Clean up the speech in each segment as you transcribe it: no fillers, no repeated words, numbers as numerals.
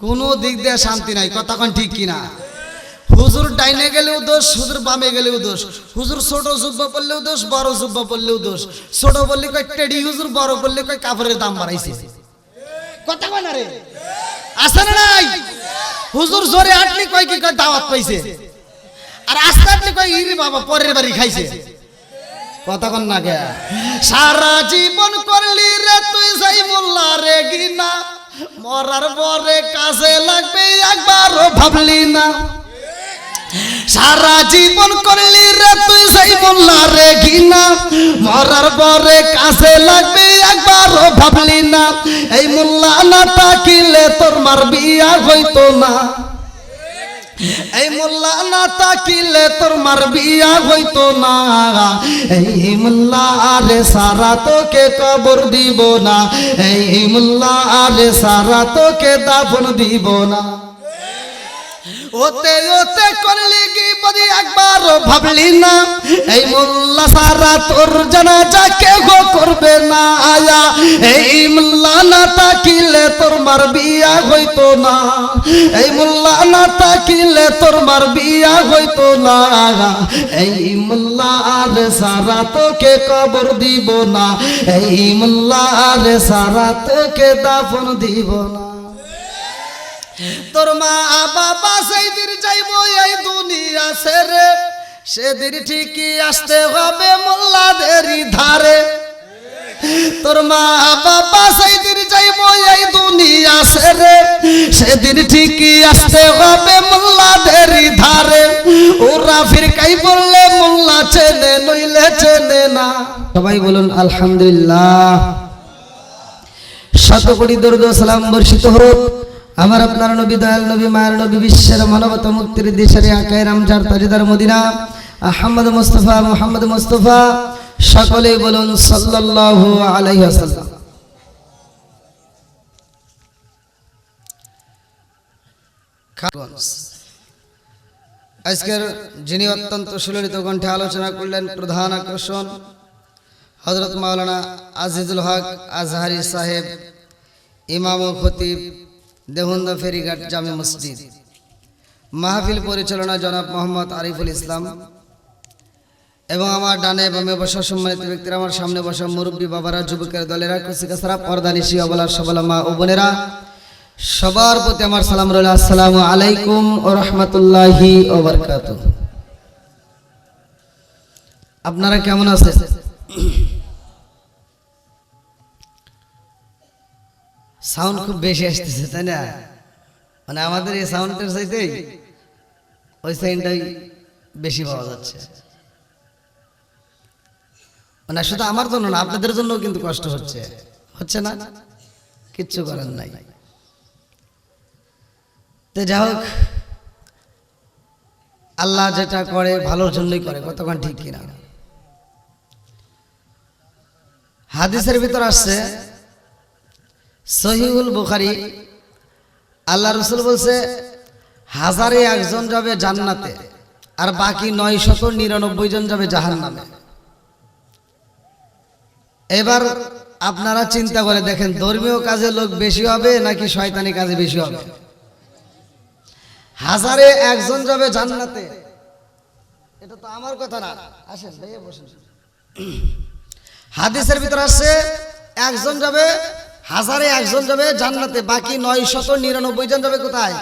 কোনো দিক দিয়ে শান্তি নাই, কথা কোন ঠিক কিনা? হুজুর ডাইনে গেলেও দোষ, হুজুর বামে গেলেও দোষ, হুজুর ছোট জুব্বা পড়লেও দোষ, বড় জুব্বা পড়লেও দোষ। ছোট বললে কয় টেডি হুজুর, বড় বললে কয় কাপড়ের দাম বাড়াইছে। কথা কয় না রে? আছে না নাই? হুজুর জোরে হাঁটলি কয় কি কয় দাওয়াত পাইছে, আর আস্তে হাঁটলি কয় ইরে বাবা পরের বাড়ি খাইছে। কথা কন না কে? সারা জীবন করলি রে তুই যাই মোল্লা রে গিনা, মরার পরে কাজে লাগবে একবারও ভাবলি না। সারা জীবন করলি রে তুই যাই মোল্লা রে গিনা, মরার পরে কাজে লাগবে একবারও ভাবলি না। এই মোল্লা না থাকিলে তোর মার বিয়া হইতো না, এই মোল্লা না থাকিলে তোর মার বিয়া হইতো না। এই মোল্লা আরে সারা তোকে কবর দিব না, এই মোল্লা আরে সারা তোকে দাফন দিব না। ওতে ওতে করলি কি বদি একবারও ভাবলি না, এই মোল্লা সারা তোর জানাজা কেউ করবে না। আয়া এই মোল্লা না থাকিলে তোর মার বিয়া হইতো না, এই মোল্লা না থাকিলে তোর মার বিয়া হইতো না। এই মোল্লা আরে সারা তোকে কবর দিব না, এই মোল্লা আরে সারা তোকে দাফন দিব না। তোর মা বাবা সেদিন যাইবো এই দুনিয়া ছেড়ে, সেদিন ঠিকই আসতে হবে মোল্লাদেরই ধারে। তোর মা বাবা সেদিন যাইবো এই দুনিয়া ছেড়ে, সেদিন ঠিকই আসতে হবে মোল্লাদেরই ধারে। ওরা ফিরকাই বললে মোল্লা চেনে নইলে চেনে না। সবাই বলুন আলহামদুলিল্লাহ। শত কোটি দরুদ ও সালাম বর্ষিত হোক আমার আপনার নবী, দয়াল নবী, মায়ের নবী, বিশ্বের মানবতা মুক্তির দেশের আকায় রামজার তাজদার মদিনা আহমদ মুস্তফা, মুহাম্মদ মুস্তফা। সকলেই বলুন সাল্লাল্লাহু আলাইহি ওয়াসাল্লাম। আজকের যিনি অত্যন্ত সুললিত কণ্ঠে আলোচনা করলেন, প্রধান আকর্ষণ হযরত মাওলানা আজিজুল হক আজহারি সাহেব, ইমাম ও খতিব, দেওবন্দ ফেরিঘাট জামে মসজিদ। মাহফিল পরিচালনা জনাব মোহাম্মদ আরিফুল ইসলাম। এবং আমার ডানে বামে বসা সম্মানিত ব্যক্তিরা, আমার সামনে বসা মুরব্বী বাবারা, যুবকের দলেরা, কুচিকাছাড়া, পর্দানিশী, অবলা সবলা মা ও বোনেরা, সবার প্রতি আমার সালাম রইল। আসসালামু আলাইকুম ওয়া রাহমাতুল্লাহি ওয়া বারাকাতুহু। আপনারা কেমন আছেন? সাউন্ড খুব বেশি আসতেছে, তাই না? মানে আমাদের এই সাউন্ডের চাইতেই ওই সাউন্ডটাই বেশি পাওয়া যাচ্ছে। মানে শুধু আমার জন্য না, আপনাদের জন্য কিন্তু কষ্ট হচ্ছে, হচ্ছে না? কিচ্ছু করার নাই। তো যাই হোক, আল্লাহ যেটা করে ভালোর জন্যই করে, কতক্ষণ ঠিক কিনা? হাদিসের ভিতর আসছে সহিহুল বুখারী, আল্লাহ রাসূল বলছে 1001 জন যাবে জান্নাতে আর বাকি 999 জন যাবে জাহান্নামে। এবার আপনারা চিন্তা করে দেখেন, ধর্মীয় কাজে লোক বেশি হবে নাকি শয়তানি কাজে বেশি হবে? 1001 জন যাবে জান্নাতে, এটা তো আমার কথা না। আসেন ভাইয়া বসেন। হাদিসের ভিতর আসছে 1 জন যাবে, 1001 জন যাবে জান্নাতে, বাকি 999 জন যাবে কোথায়?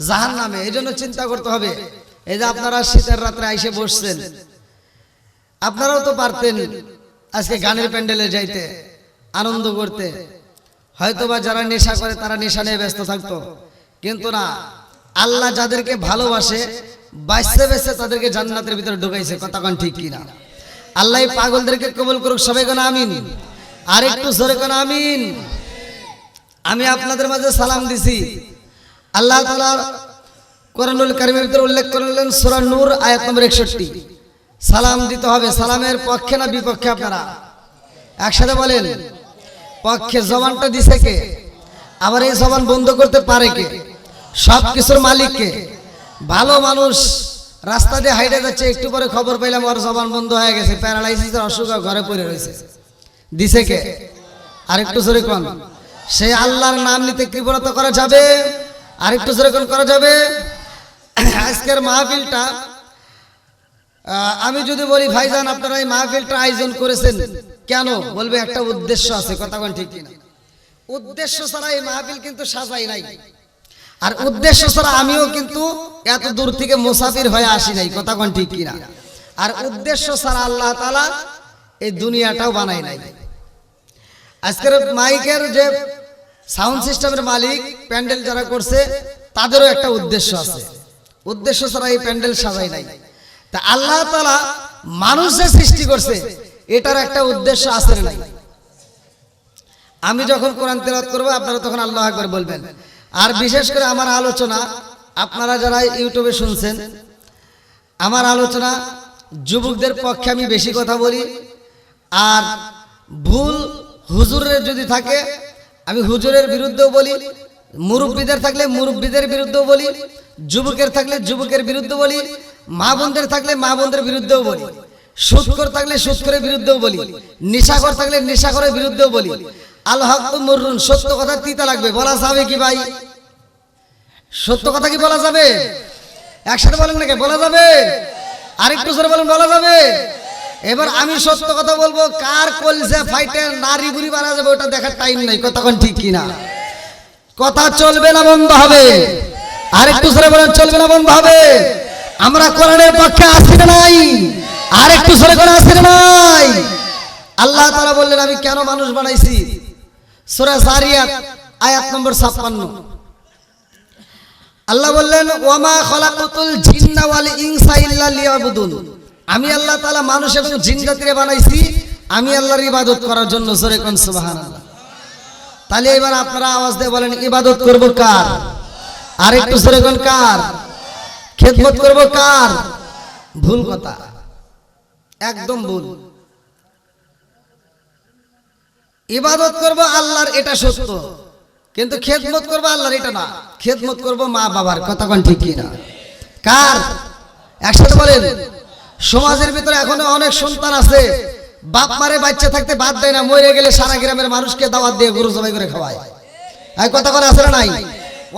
জাহান্নামে। এই জন্য চিন্তা করতে হবে। এই যে আপনারা শীতের রাত্রে আইসে বসছেন, আপনারাও তো পারতেন আজকে গানের প্যান্ডেলে যাইতে, আনন্দ করতে। হয়তোবা যারা নেশা করে তারা নেশা নিয়ে ব্যস্ত থাকতো, কিন্তু না, আল্লাহ যাদেরকে ভালোবাসে বাঁচতে বাঁচতে তাদেরকে জান্নাতের ভিতরে ঢুকাইছে। কথা কোন ঠিক কিনা? আল্লাহ পাগলদেরকে কবুল করুক, সবাই কোন আমিন। আর একটু জোরে কোন আমিন। আমি আপনাদের মাঝে সালাম দিছি। আল্লাহ তাআলা কোরআনুল কারীমের ভিতরে উল্লেখ করলেন, সূরা নূর আয়াত নম্বর 61, সালাম দিতে হবে। সালামের পক্ষে না বিপক্ষে? আপনারা একসাথে বলেন। পক্ষে। জবানটা দিছে কে? আবার এই জবান বন্ধ করতে পারে কে? সব কিছুর মালিক কে? ভালো মানুষ রাস্তা দিয়ে হাইটে যাচ্ছে, একটু পরে খবর পাইলাম ওর জবান বন্ধ হয়ে গেছে, প্যারালাইসিসের অসুখ, ঘরে পড়ে রয়েছে। দিছে কে? আর একটু জোরে কোন। সেই আল্লাহর নাম নিতে কৃপণতা করা যাবে? আরেকটু যেরকম করা যাবে। আজকের মাহফিলটা আমি যদি বলি ভাইজান আপনারা এই মাহফিলটা আয়োজন করেছেন কেন, বলবে একটা উদ্দেশ্য আছে। কথা কোন ঠিক কিনা? উদ্দেশ্য ছাড়া এই মাহফিল কিন্তু সাজাই নাই, আর উদ্দেশ্য ছাড়া আমিও কিন্তু এত দূর থেকে মুসাফির হয়ে আসি নাই। কথা কোন ঠিক কিনা? আর উদ্দেশ্য ছাড়া আল্লাহ তাআলা এই দুনিয়াটাও বানাই নাই। আজকের মাইকের যে সাউন্ড সিস্টেমের মালিক, প্যান্ডেল যারা করছে, তাদেরও একটা উদ্দেশ্য আছে। উদ্দেশ্য ছাড়া এই প্যান্ডেল সাজাই নাই। তা আল্লাহ তাআলা মানুষ যে সৃষ্টি করছে এটার একটা উদ্দেশ্য আছে নাই? আমি যখন কোরআন তেলাওয়াত করব আপনারা তখন আল্লাহু আকবার বলবেন। আর বিশেষ করে আমার আলোচনা আপনারা যারা ইউটিউবে শুনছেন, আমার আলোচনা যুবকদের পক্ষে আমি বেশি কথা বলি। আর ভুল হুজুরের যদি থাকে আমি হুজুরের বিরুদ্ধেও বলি, মুরব্বীদের থাকলে মুরব্বীদের বিরুদ্ধেও বলি, যুবকের থাকলে যুবকের বিরুদ্ধে বলি, মা বোনদের থাকলে মা বোনদের বিরুদ্ধেও বলি, সুদখোর থাকলে সুদখোরের বিরুদ্ধেও বলি, নেশাখোর থাকলে নেশাখোরের বিরুদ্ধেও বলি। আল হক মুররুন, সত্য কথা তিতা লাগবে, বলা যাবে কি ভাই? সত্য কথা কি বলা যাবে? একসাথে বলেন নাকি? বলা যাবে? আরেকটু জোরে বলেন, বলা যাবে? এবার আমি সত্য কথা বলবো, কার কলজা ফাইটে নারী বুড়ি মারা যাবে ওটা দেখার টাইম নাই। কথা কোন ঠিক কিনা? কথা চলবে না বন্ধ হবে? আরেকটু জোরে বলেন, চলবে না বন্ধ হবে? আমরা কোরআনের পক্ষে আছি না নাই? আরেকটু জোরে করে আছি না নাই? আল্লাহ তাআলা বললেন আমি কেন মানুষ বানাইছি, সূরা যারিয়াত আয়াত নম্বর 56। আল্লাহ বললেন ওয়ামা খলাকাতুল জিন্না ওয়াল ইনসা ইল্লা লিয়াবুদুন, আমি আল্লাহ তাআলা মানুষ এবং জিন জাতিরে বানাইছি আমি আল্লাহর ইবাদত করার জন্য। জোরে কোন সুবহানাল্লাহ। তাহলে এবার আপনারা আওয়াজ দিয়ে বলেন ইবাদত করব কার? আরেকটু জোরে কোন কার? খেদমত করব কার? ভুল কথা, একদম ভুল। ইবাদত করব আল্লাহর, এটা সত্য, কিন্তু খেদমত করব আল্লাহর এটা না। খেদমত করব মা বাবার। কথা কোন ঠিক কিনা? কার? একসাথে বলেন। সমাজের ভিতরে এখনো অনেক সন্তান আছে বাপ মারে বাচ্চা থাকতে বাদ দেয় না, মরে গেলে সারা গ্রামের মানুষকে দাওয়াত দিয়ে গরু জবাই করে খাওয়ায়। এই কথা করে আছে না নাই?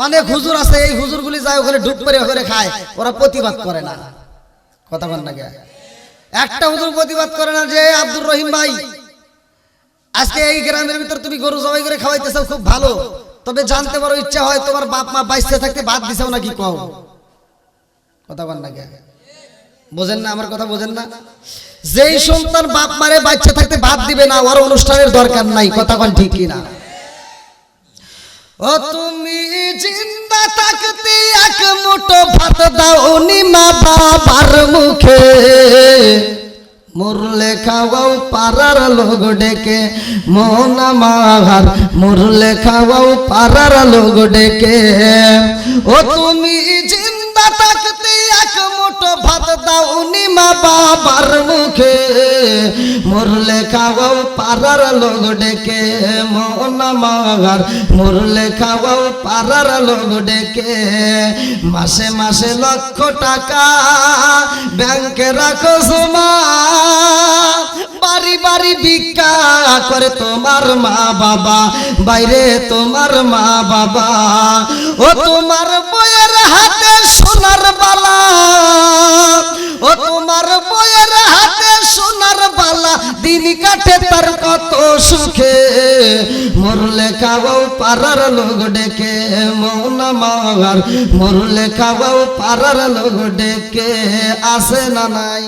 অনেক হুজুর আছে, এই হুজুরগুলি যায় ওখানে ডুব করে খায়, ওরা প্রতিবাদ করে না। কথা বল না কে? একটা হুজুর প্রতিবাদ করে না যে আব্দুর রহিম ভাই আজকে এই গ্রামের ভিতর তুমি গরু জবাই করে খাওয়াইতেছো, খুব ভালো, তবে জানতে পারো ইচ্ছা হয় তোমার বাপ মা বাইসে থাকতে বাদ দিছেও নাকি কও। কথা বল না কে? বোঝেন না আমার কথা? বোঝেন না? যেই সন্তান বাপ মারে বাচ্চা থাকতে বাদ দিবে না, ওর অনুষ্ঠানের দরকার নাই। কথা কোন ঠিক কিনা? ও তুমি জিন্দা থাকতে এক মুঠো ভাত দাওনি মা বাবার মুখে, মুরলে খাওয়াও পাড়ার লোক ডেকে, মন আমার মুরলে খাওয়াও পাড়ার লোক ডেকে। ও তুমি জিন্দা থাকতে এক মুঠো ভাত দাওনি মা বাবার মুখে, মুরলে খাওয়াও পাড়ার লোক ডেকে, মন আমার মুরলে খাওয়াও পাড়ার লোক ডেকে। মাসে মাসে লক্ষ টাকা ব্যাংকে রাখো জমা, বাড়ি বাড়ি ভিক্ষা করে তোমার মা বাবা, বাইরে তোমার মা বাবা। ও তোমার বইয়ের হাতে সোনার বালা, ও তোমার বইয়ের হাতে সোনার বালা, দিন কাটে তার কত সুখে, মরলে খাওয়াও পাড়ার লোক ডেকে, মন আমার মরলে খাওয়াও পাড়ার লোক ডেকে। আসে না নাই?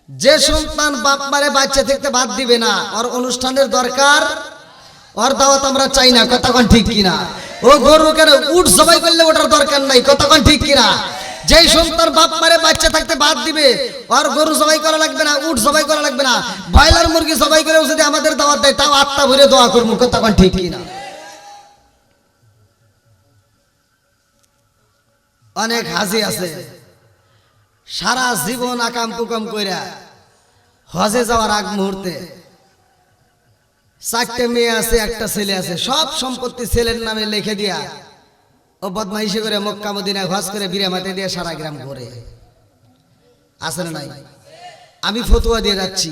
যে সন্তান বাপ মারে বাচ্চা থাকতে বাদ দিবে না, ওর অনুষ্ঠানের দরকার, ওর দাওয়াত আমরা চাই না। কথা কোন ঠিক কিনা? ও গরু কেন উট জবাই করলে ওটার দরকার নাই। কথা কোন ঠিক কিনা? যেই সন্তান বাপ মারে বাচ্চা থাকতে বাদ দিবে, ওর গরু জবাই করা লাগবে না, উট জবাই করা লাগবে না, ব্রয়লার মুরগি জবাই করেও যদি আমাদের দাওয়াত দেয় তাও আত্মা ভরে দোয়া করবো। কথা কোন ঠিক কিনা? অনেক হাজি আছে সারা জীবন আকাম কুকাম কইরা হজে যাওয়ার আগ মুহূর্তে 4টে মেয়ে আছে, একটা ছেলে আছে, সব সম্পত্তি ছেলের নামে লিখে দিয়া ও বদমাইশি করে মক্কা মদিনায় হজ করে বিড়ে মাটি দিয়ে সারা গ্রাম ঘুরে। আছে না নাই? আমি ফতোয়া দিয়ে যাচ্ছি,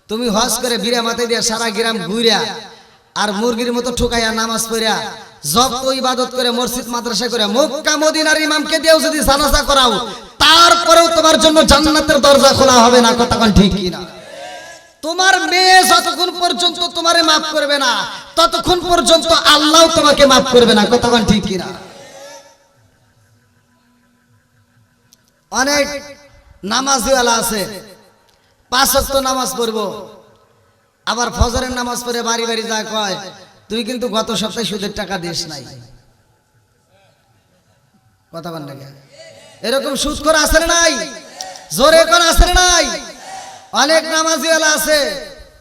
তুমি হজ করে বিড়ে মাটি দিয়ে সারা গ্রাম ঘুরা আর মুরগির মতো ঠুকাইয়া নামাজ পড়িয়া যত ইবাদত করে মসজিদ মাদ্রাসা করে মক্কা মদিনার ইমামকে দিয়েও যদি জানাজা করাও তারপরেও তোমার জন্য জান্নাতের দরজা খোলা হবে না। কতক্ষণ ঠিক কিনা? তোমার মেয়ে যতক্ষণ পর্যন্ত তোমারে মাফ করবে না ততক্ষণ পর্যন্ত আল্লাহ তোমাকে মাফ করবে না। কতক্ষণ ঠিক কিনা? অনেক নামাজওয়ালা আছে 5 ওয়াক্ত নামাজ পড়বো, আবার ফজরের নামাজ পড়ে বাড়ি বাড়ি যা কয় তুই কিন্তু গত সপ্তাহে সুদের টাকা দিস নাই। কথা বল না, এরকম সুদখোর আছে না নাই? জোরে কোন আছে না নাই? অনেক নামাজিওয়ালা আছে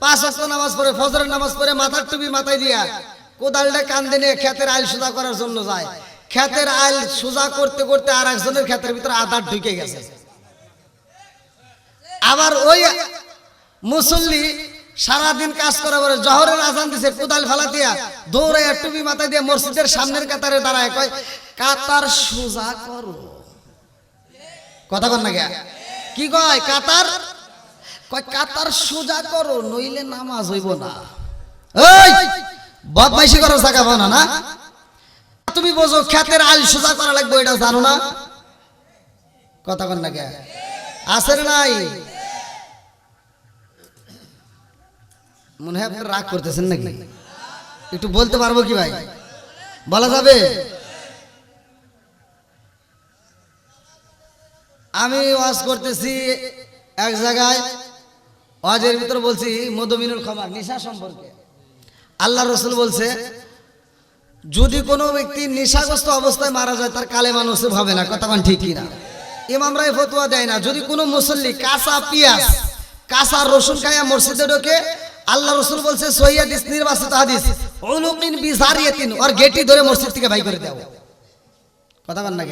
5 ওয়াক্ত নামাজ পড়ে, ফজরের নামাজ পড়ে মাথার টুপি মাথায় দিয়া কোদালটা কান্দে নিয়ে ক্ষেতের আইল সোজা করার জন্য যায়। ক্ষেতের আইল সোজা করতে করতে আর একজনের ক্ষেতের ভিতরে আধার ঢুকে গেছে। আবার ওই মুসল্লি সারাদিন কাজ করার পরে জহরের আজান দিছে, কোদাল ফালা দিয়া দৌড়াইয়া টুপি মাথায় দিয়ে মসজিদের সামনের কাতারে দাঁড়ায় কয় কাতার সোজা করো। কথা বল না, কি কয়? কাতার কয় কাতার সোজা করো নইলে নামাজ হইব না। এই বদমাইশি করার জায়গা বানা না। তুমি বোঝো ক্ষেতের আইল সোজা করা লাগবে, এটা জানো না? কথা বল না, আছে নাই? মনে হয় আপনারা রাগ করতেছেন নাকি? একটু বলতে পারবো কি ভাই? বলা যাবে? আমি ওয়াজ করতেছি এক জায়গায়, ওয়াজের ভিতর বলছি মদমিনুল খামার নেশা সম্পর্কে। আল্লাহ রসুল বলছে যদি কোনো ব্যক্তি নেশাগ্রস্ত অবস্থায় মারা যায় তার কালেমা নসিব হবে না। কথা বল ঠিক কিনা? ইমামরাই ফতোয়া দেয় না যদি কোনো মুসল্লি কাঁচা পেঁয়াজ কাঁচা রসুন খাইয়া মসজিদে ঢোকে, আল্লাহ রসুল বলছে সহিহ হাদিস নির্বাচিত হাদিস উলুকিন বিজারিয়াতিন ওর গেটি ধরে মসজিদ থেকে বাইর করে দাও। কথা বল না,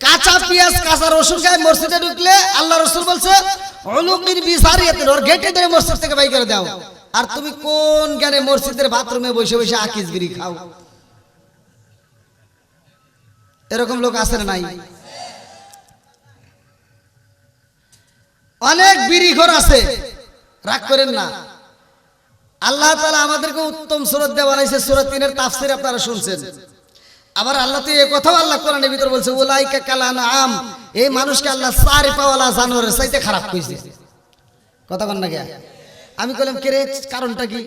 কাঁচা পেঁয়াজ কাঁচা রসুন খায় মসজিদে ঢুকলে আল্লাহ রসুল বলছে উলুকিন বিজারিয়াতিন ওর গেটি ধরে মসজিদ থেকে বাইর করে দাও। আর তুমি কোন জ্ঞানে মসজিদের বাথরুমে বসে বসে আকিস বিড়ি খাও? এরকম লোক আছে না নাই? অনেক বিড়িখোর আছে, রাগ করেন না। আল্লাহ তাআলা আমাদেরকে উত্তম সূরা দিয়ে বানাইছে, সূরা 3 এর তাফসীর আপনারা শুনছেন। আবার আল্লাহ তো এই কথাও আল্লাহ কোরআনের ভিতর বলছে উলাইকা কালানাম, এই মানুষকে আল্লাহ সারিফাওয়ালা জানোয়ারের চাইতে খারাপ কইছে। কথা বল না, আমি কইলাম কে রে, কারণটা কি?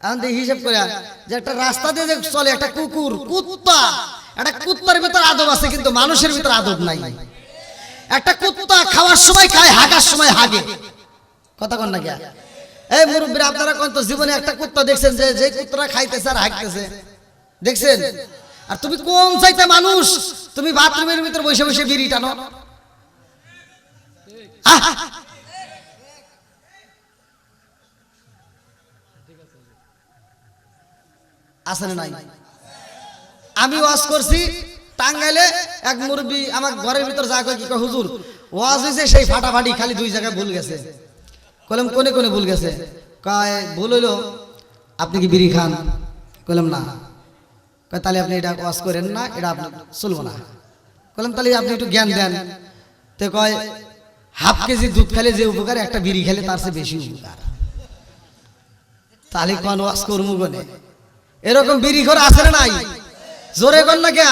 আমাদের হিসাব করে যে একটা রাস্তা দিয়ে যে চলে একটা কুকুর কুত্তা, একটা কুত্তার ভিতর আদব আছে কিন্তু মানুষের ভিতর আদব নাই। একটা কুত্তা খাওয়ার সময় খায়, হাগার সময় হাগে। কথা বল না, এই মুরব্বীরা আপনারা কোন তো জীবনে একটা কুত্তা দেখছেন যে যে কুত্তাটা খাইতেছে আর হাগতেছে দেখছেন? আর তুমি কোন চাইতে মানুষ তুমি বাথরুমের ভিতর বসে বসে বিড়ি টানো? আছে না নাই? আমি ওয়াজ করছি টাঙ্গাইলে, এক মুরব্বী আমার ঘরের ভিতর যা কয় কি কয় হুজুর ওয়াজ হইছে সেই ফাটাফাটি খালি 2 জায়গায় ভুল গেছে। কইলাম কোনে কোনে ভুল গেছে? কয় ভুল হইলো আপনি কি বিড়ি খান? কইলাম না। কয় তাহলে আপনি এটা ওয়াজ করেন না, এটা আপনি চলবো না। কইলাম তাহলে আপনি একটু জ্ঞান দেন। তো কয় হাফ কেজি দুধ খেলে যে উপকার একটা বিড়ি খেলে তার চেয়ে বেশি উপকার। তাহলে কোন ওয়াজ করবো কোনে? এরকম বিড়িখোর আছে না নাই? জোরে কর না কে?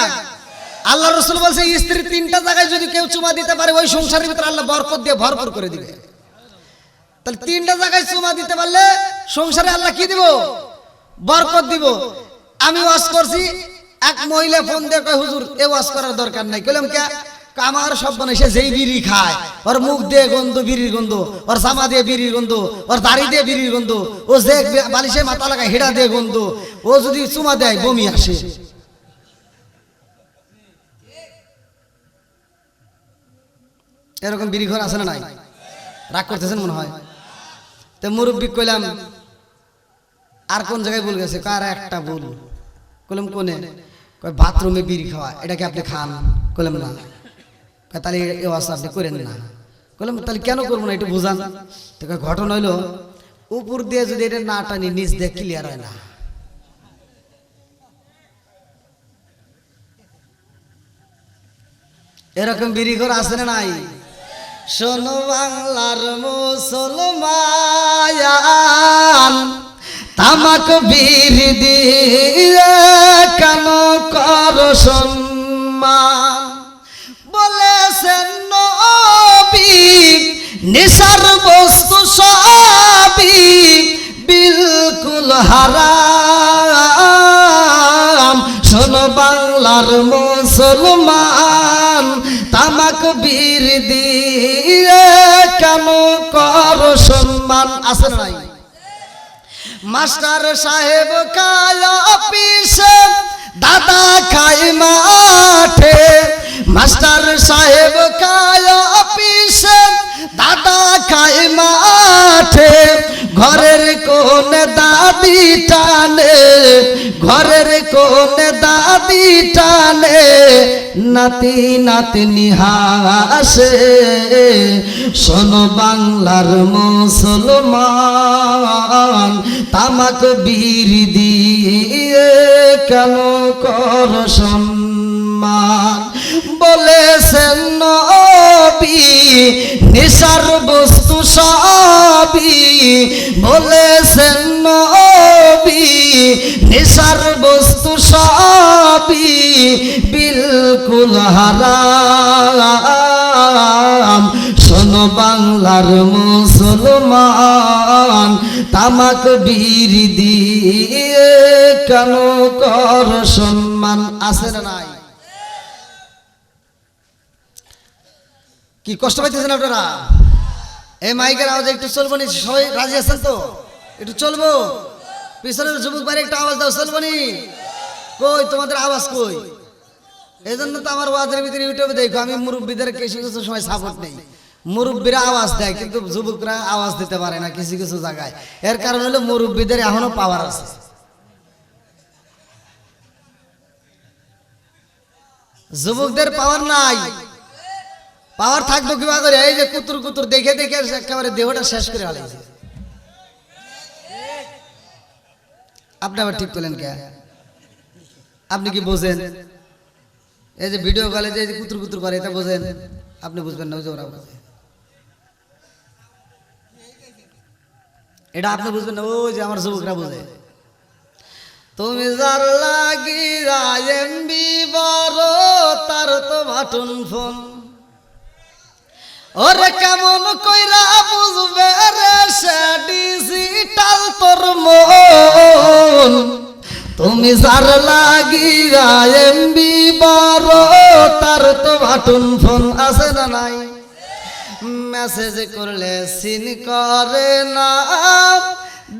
আল্লাহ রসুল বলছে স্ত্রী 3টা জায়গায় যদি কেউ চুমা দিতে পারে ওই সংসারের ভিতরে আল্লাহ বরকত দিয়ে ভরপুর করে দিবে। তাহলে 3টা জায়গায় চুমা দিতে পারলে সংসারে আল্লাহ কি দিব? বরকত দিব। আমি ওয়াজ করছি, এক মহিলা ফোন দিয়ে কয় হুজুর এ ওয়াজ করার দরকার নাই। কইলাম কে? আমার সব বনেছে যেই বিড়ি খায় ওর মুখ দিয়ে গন্ধ বিড়ির গন্ধ, ওর জামা দিয়ে বিড়ির গন্ধ, ওর দাড়ি দিয়ে বিড়ির গন্ধ, ও যে বালিশে মাথা লাগায় হেডা দিয়ে গন্ধ, ও যদি চুমা দেয় বমি আসে। এরকম বিড়িঘর আছে না নাই? রাগ করতেছেন মনে হয়। তো মুরব্বী কইলাম আর কোন জায়গায় ভুল গেছে? কার একটা ভুল। কইলাম কোনে? কয় বাথরুমে বিড়ি খাওয়া, এটা কি আপনি খান? কইলাম না। তাহলে এই অবস্থা আপনি করেন না। কইলাম তাহলে কেন করবো না একটু বুঝান। তো ঘটনা হইলো উপর দিয়ে যদি এটা না টানি নিচ দিয়ে ক্লিয়ার হয় না। এরকম বিড়িঘর আছে না নাই? শোনো বাংলার মুসলমান, তামাক বিড়ি দিয়ে কেন কর সম্মান বলেছেন নবী নেশার বস্তু সবই বিলকুল হারাম শোনো বাংলার মুসলমান তামাক বিড়ি দিয়ে কেন কর সম্মান আছে নাই মাস্টার সাহেব খায় অফিসে দাদা খায় মাঠে মাস্টার সাহেব খায় অফিসে দাদা খায় মাঠে ঘরের কোন দাদি টানে ঘরের কোন দাদি টানে নাতি নাতনি হাসে শোনো বাংলার মুসলমান তামাক বিড়ি দিয়ে কেন কর সম্মান বলেছেন নবী নেশার বস্তু সবই বলেছেন নবী নেশার বস্তু সবই বিলকুল হারাম শোনো বাংলার মুসলমান তামাক বিড়ি দিয়ে কেন কর সম্মান আছে না নাই কি কষ্ট পাইতেছেন আপনারা এই মাইকের আওয়াজ একটু চলবো নি সবাই রাজি আছেন তো একটু চলবো পিছনের যুবক ভাই একটা আওয়াজ দাও চলবো নি কই তোমাদের আওয়াজ কই এই জন্য তো আমার ওয়াজের ভিতরে ইউটিউবে দেখো আমি মুরব্বীদের কিছু কিছু সময় সাপোর্ট নেই মুরব্বীরা আওয়াজ দেয় কিন্তু যুবকরা আওয়াজ দিতে পারে না কিছু কিছু জায়গায় এর কারণ হলো মুরব্বীদের এখনো পাওয়ার আছে যুবকদের পাওয়ার নাই পাওয়ার থাকবো কিবা করে এই যে কুতুর কুতুর দেখে দেখে একেবারে দেহটা শেষ করে হারাইছে আপনি আবার ঠিক করলেন কে আপনি কি বোঝেন এই যে ভিডিও কলে যে কুতুর কুতুর করে এটা বোঝেন আপনি বুঝবেন না ওরা বোঝে এটা আপনি বুঝবেন না ওই যে আমার যুবকরা বোঝে তুমি যার লাগি এমবি বড় তার তো বাটন ফোন ওরে কেমন কইরা বুঝবে রে সে ডিজিটাল তোর মন তুমি যার লাগিয়া এমবি বড় তার তো বাটন ফোন আছে না নাই মেসেজ করলে সিন করে না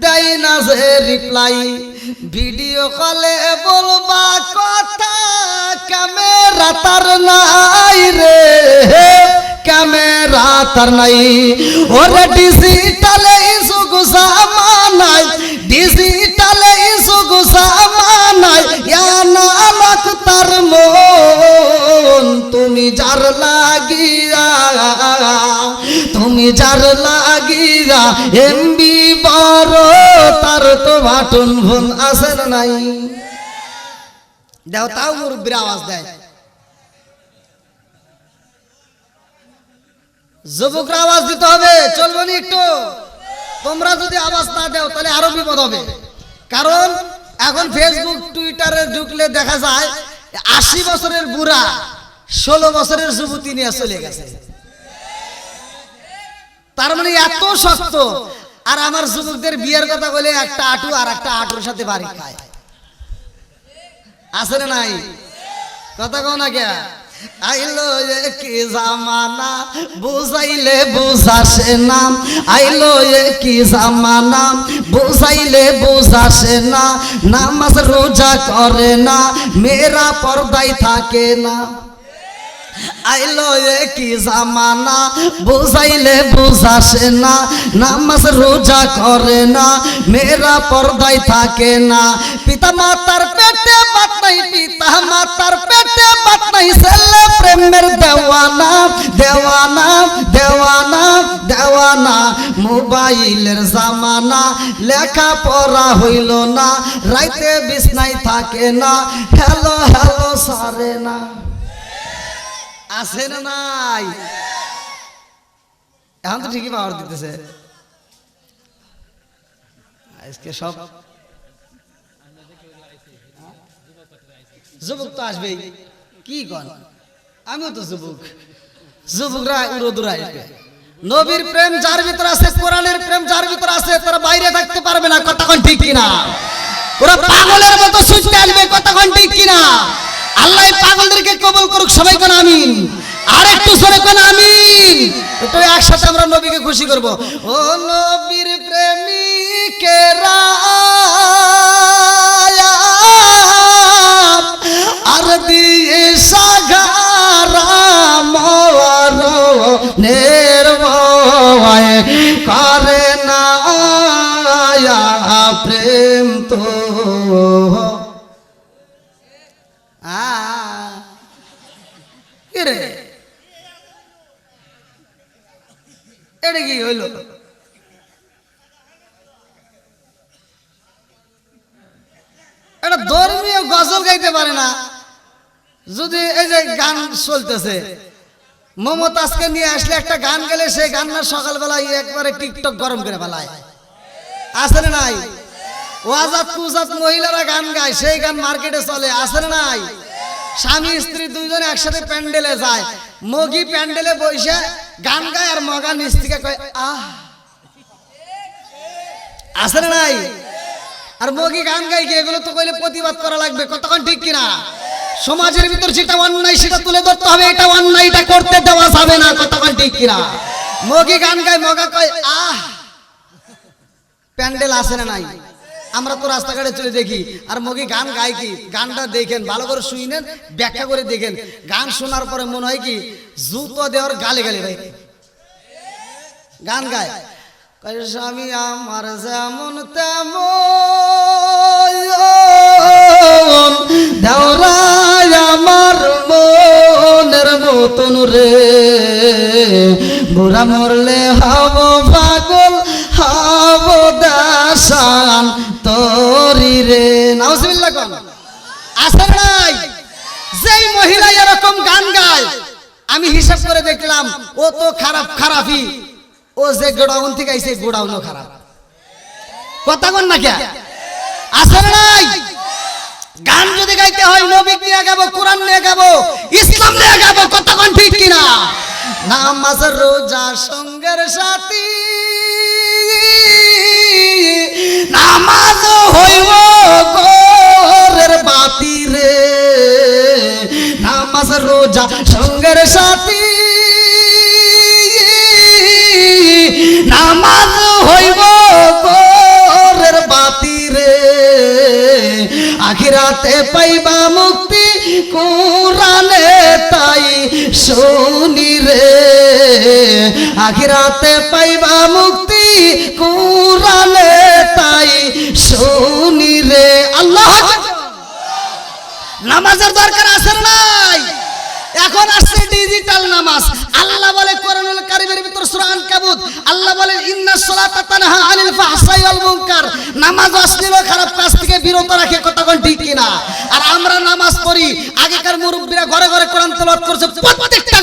দেয় না যে রিপ্লাই ভিডিও কলে বলবা কথা ক্যামেরা তার নাই রে ক্যামেরা তার নাই ওরে ডিজিটালে ইসুক জামানায় ডিজিটালে ইসুক জামানায় ইয়ানা লাখ তার মন তুমি যার লাগিয়া এমবি বড় তার তো বাটন ফোন আছে না নাই দেও তাও মুরব্বির আওয়াজ দেয় যুবকরা আওয়াজ দিতে হবে চলবে না একটু তোমরা যদি আওয়াজ না দাও তাহলে আরো বিপদ হবে কারণ এখন ফেসবুক টুইটারে ঢুকলে দেখা যায় 80 বছরের বুড়া 16 বছরের যুবতী নিয়ে চলে গেছে তার মানে এত শক্ত আর আমার যুবকদের বিয়ের কথা বলে একটা আটু আর একটা আটুর সাথে বাড়ি খায় আছে না নাই কথা কও না কে আইলো কি জামানা বুঝাইলে বুঝাসে না আইলো কি জামানা বুঝাইলে বুঝাসে না নামাজ রোজা করে না মেয়েরা পর্দায় থাকে না আইলো কি জামানা বুঝাইলে বুঝাসে না নামাজ রোজা করে না মেয়েরা পর্দায় থাকে না পিতা মাতার পেটে বাত নাই পিতা মাতার পেটে বাত নাই ছেলে প্রেমের দেওয়ানা দেওয়ানা দেওয়ানা দেওয়ানা মোবাইলের জামানা লেখা পড়া হইল না রাইতে বিছনায় থাকে না হ্যালো হ্যালো সারে না আছে না নাই এখন তো ঠিকই পাওয়ার দিতেছে আজকে সব যুবক তো আসবেই, কি কন, আমিও তো যুবক, যুবকরা উড়োদুরা আসবে। নবীর প্রেম যার ভিতর আছে, কোরআনের প্রেম যার ভিতর আছে, তারা বাইরে থাকতে পারবে না, কতক্ষণ ঠিক কিনা? ওরা পাগলের মতো ছুটতে আসবে, কতক্ষণ ঠিক কিনা? আল্লাহ পাগলদেরকে কবুল করুক, সবাই কোন আমিন। আর একটু সরে কোন আমিন। একটু একসাথে আমরা নবীকে খুশি করব। ও নবীর প্রেমিকেরা আর দিয়ে সাগারা মর নির্ভয় করে না প্রেম তো রে, এটা কি হইল? এটা ধর্মীয় গজল গাইতে পারে না, যদি এই যে গান চলতেছে, মমতাজকে নিয়ে আসলে একটা গান গেলে সেই গান না সকালবেলায় একবারে টিকটক গরম করে ফেলায়, আছে না নাই? ওয়াজাত কুজাত মহিলারা গান গায়, সেই গান মার্কেটে চলে, আছে না নাই? স্বামী স্ত্রী দুইজনে একসাথে প্যান্ডেলে যায়, মগি প্যান্ডেলে বসে গান গায় আর মগা নিচ থেকে কয় আহ, আছে না নাই? আর মগি গান গাই কি, এগুলো তো কইলে প্রতিবাদ করা লাগবে, কতক্ষণ ঠিক কিনা? সমাজের ভিতর যেটা অন্যায় সেটা তুলে ধরতে হবে, এটা অন্যায়, এটা করতে দেওয়া যাবে না, কতক্ষণ ঠিক কিনা? মগি গান গায়, মগা কয় আহ, প্যান্ডেল আছে না নাই? আমরা তো রাস্তাঘাটে চলে দেখি, আর মগি গান গায় কি, গানটা দেখেন ভালো করে শুনেন, ব্যাখ্যা করে দেখেন, গান শোনার পরে মনে হয় কি জুতো দেওয়ার গালে গালে ভাই গান গায়, স্বামী আমার যেমন তেমন দেওরাই আমার মনের মতন রে, বুড়া মরলে হব পাগল হব দাসান তোরি রে। নাউজুবিল্লাহ কোন আছে নাই? যেই মহিলা এরকম গান গায়, আমি হিসাব করে দেখলাম ও তো খারাপ, খারাপই, ও যে গোডাউন থেকে আইছে গোডাউনও খারাপ, কথা কোন না কে? আছে নাই? গান যদি গাইতে হয় নবী নিয়ে গাবো, কোরআন নিয়ে গাবো, ইসলাম নিয়ে গাবো, কথা কোন ঠিক কিনা? নামাজ রোজা সঙ্গের সাথী, নামাজ হইব ঘরের বাতি রে, নামাজ রোজা সঙ্গের সাথী, নামাজ হইব ঘরের বাতি রে, আখিরাতে পাইবা মুক্তি কোরআনে তাই শুনি রে, আখিরাতে পাইবা মুক্তি কোরআনে তাই শুনি রে। আল্লাহ, নামাজের দরকার আছে নাই? এখন আসছে ডিজিটাল নামাজ। আল্লাহ বলে কোরআনুল কারীমের ভিতর সূরা আনকাবুত, আল্লাহ বলে ইন্নাস সালাতা তানহা আনিল ফাহশাই ওয়াল মুনকার, নামাজ অশ্লীল ও খারাপ কাজ থেকে বিরত রাখে, কতক্ষণ ঠিক কিনা? আর আমরা নামাজ পড়ি, আগেকার মুরব্বিরা ঘরে ঘরে কোরআন তেলাওয়াত করছে, প্রত্যেকটা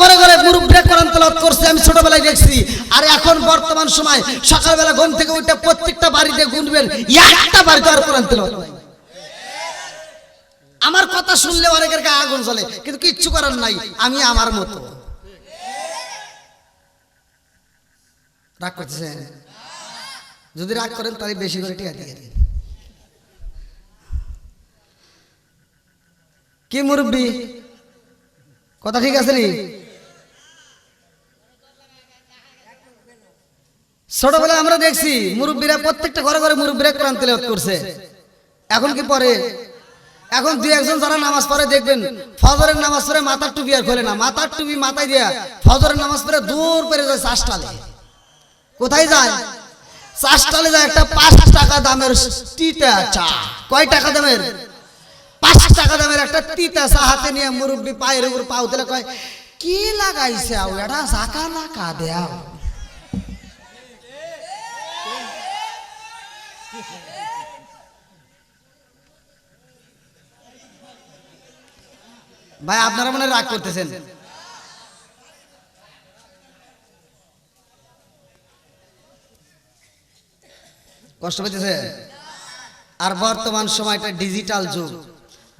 ঘরে ঘরে মুরব্বিরা কোরআন তেলাওয়াত করছে, আমি ছোটবেলায় দেখছি। আর এখন বর্তমান সময় সকালবেলা ঘুম থেকে উঠে প্রত্যেকটা বাড়িতে গুনবেন, একটা বাড়িতে আর কোরআন তেলাওয়াত নাই। আমার কথা শুনলে অনেকের গায়ে আগুন জ্বলে, কিন্তু কিচ্ছু করার নাই, আমি আমার মতো। রাগ করতেছেন? যদি রাগ করেন তাহলে বেশি করে টিকা দিয়ে দিন। কি মুরব্বি, কথা ঠিক আছে নি? ছোটবেলায় আমরা দেখছি মুরব্বীরা প্রত্যেকটা ঘরে ঘরে মুরব্বীরা কোরআন তেলাওয়াত করছে। এখন কি পড়ে? এখন দুই একজন যারা নামাজ পড়ে দেখবেন ফজরের নামাজ পড়ে মাথার টুপি আর খোলে না, মাথার টুপি মাথায় দিয়া ফজরের নামাজ পড়ে দূর পেরে যায় চাষটালে। কোথায় যায়? চাষটালে যায়। একটা 5 টাকা দামের তিতা চা। কয় টাকা দামের? 5 টাকা দামের একটা তিতা চা হাতে নিয়ে মুরব্বি পায়ের উপর পাও দিলে কয় কি লাগাইছে আও এটা জাকা না কা দেও। ভাই আপনারা মনে রাগ করতেছেন? কষ্ট পেতেছে? আর বর্তমান সময়টা ডিজিটাল যুগ,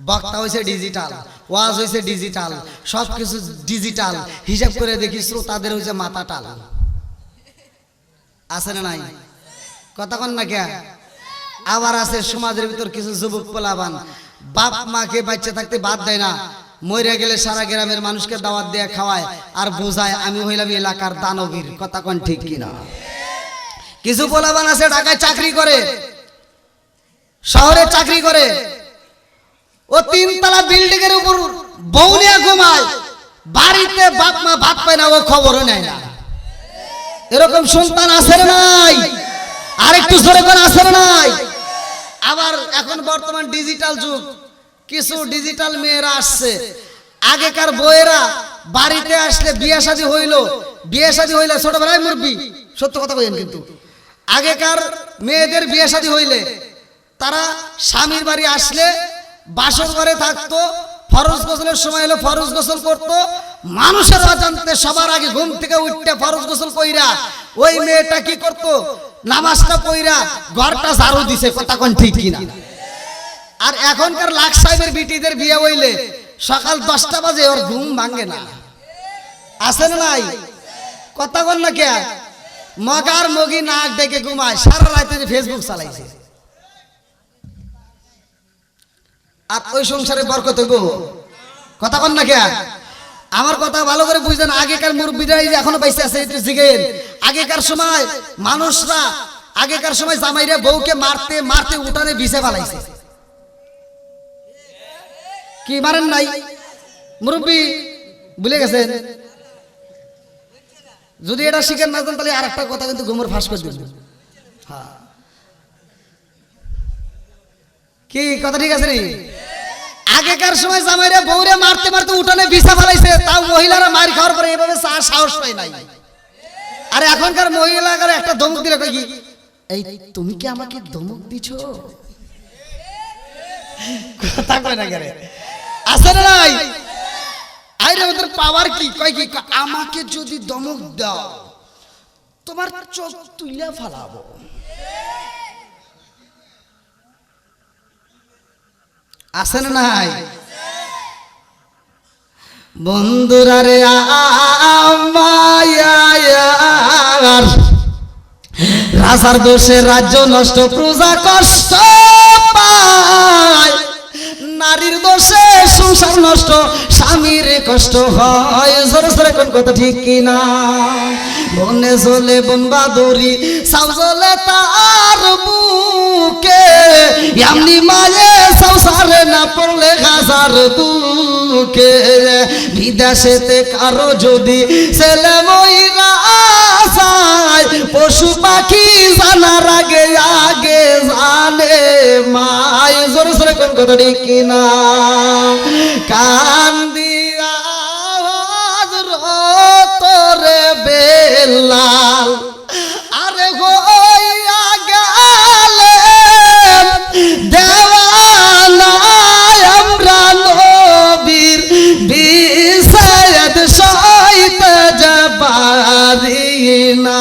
বক্তা হয়েছে ডিজিটাল, ওয়াজ হয়েছে ডিজিটাল, সবকিছু ডিজিটাল। হিসাব করে দেখি শ্রোতাদের হয়েছে মাথা টাল। আছে না নাই? কথা কন না কে? আবার আছে সমাজের ভিতর কিছু যুবক পোলাবান বাপ মাকে বাচ্চা থাকতে বাদ দেয় না, মরে গেলে সারা গ্রামের মানুষকে দাওয়াত দিয়ে খাওয়ায় আর বোঝায় আমি হইলাম এলাকার দানবীর। কথা কন ঠিক কিনা? কিছু পোলাবান আছে ঢাকায় চাকরি করে, শহরে চাকরি করে, ও 3 তলা বিল্ডিং এর উপর বউ নিয়ে ঘুমায়, বাড়িতে বাপ মা ভাত পায় না, ও খবরও নেয় না। এরকম সন্তান আছে না নাই? আরেকটু জোরে করে আছে না নাই? আবার এখন বর্তমান ডিজিটাল যুগ, কিছু ডিজিটাল মেয়েরা আসছে। আগেকার বউয়েরা বাড়িতে আসলে বিয়ে শাদী হইলে ছোটবেলায় মুরব্বি, সত্য কথা বলেন, কিন্তু আগেকার মেয়েদের বিয়ে শাদী হইলে তারা স্বামীর বাড়ি আসলে বাসর ঘরে থাকতো, ফরজ গোসলের সময় হলো ফরজ গোসল করতো, মানুষের অজান্তে সবার আগে ঘুম থেকে উঠতে ফরজ গোসল কইরা ওই মেয়েটা কি করতো, নামাজটা পইরা ঘরটা ঝাড়ু দিছে। কথা কোন ঠিক কিনা? আর এখনকার লাখ সাহেবের বিটিদের বিয়ে হইলে সকাল 10টা বাজে ওর ঘুম ভাঙে না। আছে না নাই? কথা কোন না কে? মগার মগি নাক ডেকে ঘুমায়, সারা রাতে ফেসবুক চালাইছে। আর ওই সংসারে বরকত গো। কথা কন না কে? আমার কথা ভালো করে বুঝলেন। আগেকার মুরব্বীরা এই যে এখনো বাইসে আছে, একটু জিগেন। আগেকার সময় মানুষরা, আগেকার সময় জামাইরা বউকে মারতে মারতে উঠানে বিছে ফেলাইছে। কি মারেন নাই মুরব্বী? ভুলে গেছেন? যদি এটা শিখেন না তাহলে আর একটা কথা কিন্তু ঘুমর ফাঁস করে দিবেন। হ্যাঁ, কি কথা ঠিক আছে রে? আগেকার সময় জামাইরা বউরে মারতে মারতে উঠানে বিছা ফেলাইছে, তাও মহিলারা মার খাওয়ার পরে এভাবে সাহস পায় নাই। আর এখনকার মহিলারা একটা ধমক দিলে কই কি, এই তুমি কি আমাকে ধমক দিছো? কথা কয় না কেন? আছে না নাই? আরে ওদের পাওয়ার কি? কয় কি, আমাকে যদি ধমক দাও তোমার চোখ তুইলা ফালাবো। আছে না নাই? বন্ধুরা রে রাজার দোষে রাজ্য নষ্ট, প্রজা কষ্ট পায়। নারীর দোষে সংসার নষ্ট, স্বামীর কষ্ট হয়। জোরে জোরে কোন কথা ঠিক কিনা? বনে জ্বলে বন বাদুরি, সাউ জ্বলে তার বুকে, এমনি মায়ে সংসারে না পড়লে হাজার দুঃখে। বিদেশেতে কারো যদি ছেলে মইরা যায়, পশু পাখি জানার আগে আগে জানে মায়। জোরে জোরে কোন কথা ঠিক কিনা? কান্দিয়া তোরে বেলাল, আরে হইয়া গেলে দেওয়ানা আমরা নবীর বিষয়ত সইতে যাবারি না।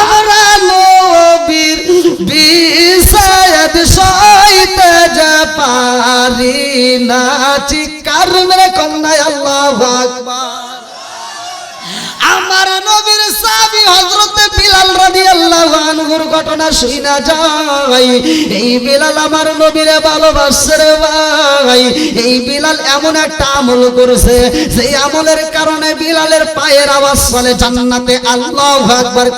আমরা নবীর বিষয়ত সইতে যাবারি না। চিৎকার মেরে কন্যা আল্লাহু আকবার। আমার নবীর সাহাবী হযরতে বিলাল রাদিয়াল্লাহু আনহুর ঘটনা শুনা যায়। এই বিলাল আমার নবীরে ভালোবাসে রে ভাই। এই বিলাল এমন একটা আমল করেছে, সেই আমলের কারণে বিলালের পায়ের আওয়াজ চলে জান্নাতে। আল্লাহু আকবার।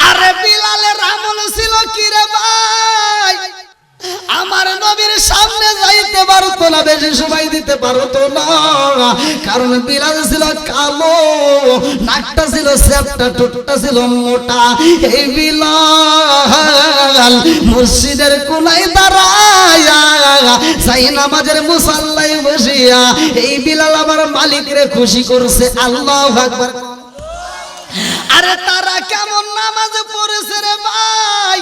আরে বিলালের আমল ছিল কি রে ভাই? আমার নবীর সামনে যাইতে পারতো না, বেশি সময় দিতে পারতো না, কারণ বিলাল ছিল কালো, নাকটা ছিল চ্যাপ্টা, ঠোঁটটা ছিল মোটা। এই বিলাল মসজিদের কোনায় দাঁড়ায়া, যাই নামাজের মুসাল্লায় বসিয়া এই বিলাল আমার মালিকরে খুশি করছে। আল্লাহু আকবার। আরে তারা কেমন নামাজ পড়েছে রে ভাই,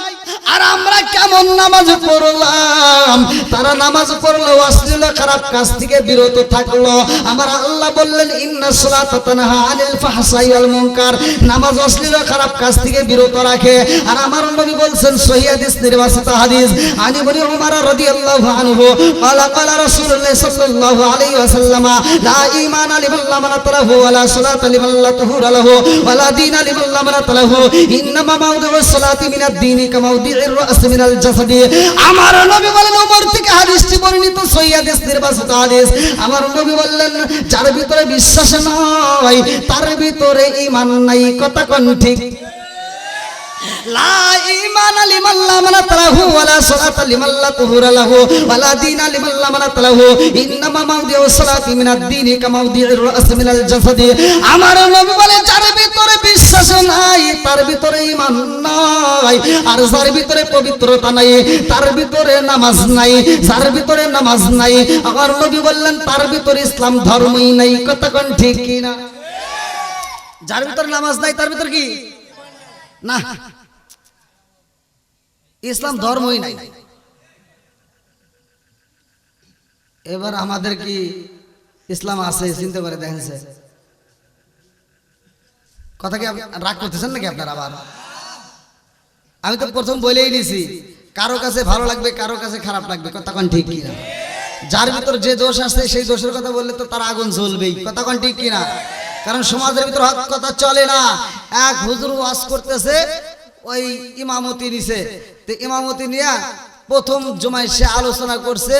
আর আমরা কেমন নামাজ পড়লাম? তারা নামাজ পড়লো অশ্লীল খারাপ কাজ থেকে বিরত থাকলো, আমার আল্লাহ বললেন ইন্নাস সালাতা তানহা আনিল ফাহশাই ওয়াল মুনকার, নামাজ অশ্লীল খারাপ কাজ থেকে বিরত রাখে। আর আমার নবী বলছেন সহিহ হাদিস, নির্বাচিত হাদিস, আনি বনি উমর রাদিয়াল্লাহু আনহু ক্বালা ক্বালা রাসূলুল্লাহ সাল্লাল্লাহু আলাইহি ওয়াসাল্লাম লা ঈমানা লিমান লা মানাতালাহু ওয়া লা সালাতা লিমান লা তুহুরা লাহু ওয়া লা দীনা লিমান লা মানাতালাহু ইন্নামা মাউদিউস সালাতি মিনাদ দীনি কামাউদিউর রাস মিনাল জাসাদি। আমার নবী বলেন, ওমর থেকে হাদিসটি বর্ণিত, সহিহ হাদিস, নির্বাচিত হাদিস। আমার নবী বললেন যার ভিতরে বিশ্বাস নাই তার ভিতরে ঈমান নাই। কথা কোন ঠিক? লা ঈমানা লিমান লা মানাতালাহু ওয়া লা সালাতা লিমান লা তুহুরা লাহু ওয়া লা দীনা লিমান লা মানাতালাহু ইন্নামা মাউদিউস সালাতি মিনাদ দীনি কামাউদিউর রাস মিনাল জাসাদি। আমার নবী বলে যার ভিতরে বিশ্বাস নাই তার ভিতরে ঈমান নাই, আর যার ভিতরে পবিত্রতা নাই তার ভিতরে নামাজ নাই, যার ভিতরে নামাজ নাই আমার নবী বললেন তার ভিতরে ইসলাম ধর্মই নাই। কথা কোন ঠিক কি না? যার ভিতরে নামাজ নাই তার ভিতরে কি না, ইসলাম ধর্মই নাই। এবার আমাদের কি ইসলাম আছে? চিন্তা করে দেখেন, কথা কি রাগ করতেছেন নাকি আপনারা? আবার আমি তো প্রথম বলেই দিছি, কারো কাছে ভালো লাগবে কারো কাছে খারাপ লাগবে। কথা কোন ঠিক কিনা? যার ভিতর যে দোষ আছে সেই দোষের কথা বললে তো তার আগুন জ্বলবেই। কথা কোন ঠিক কিনা? কারণ সমাজের ভিতর হক কথা চলে না। এক হুজুর ওয়াজ করতেছে, ওই ইমামতি নিছে, তো ইমামতি নিয়ে প্রথম জুমায় সে আলোচনা করছে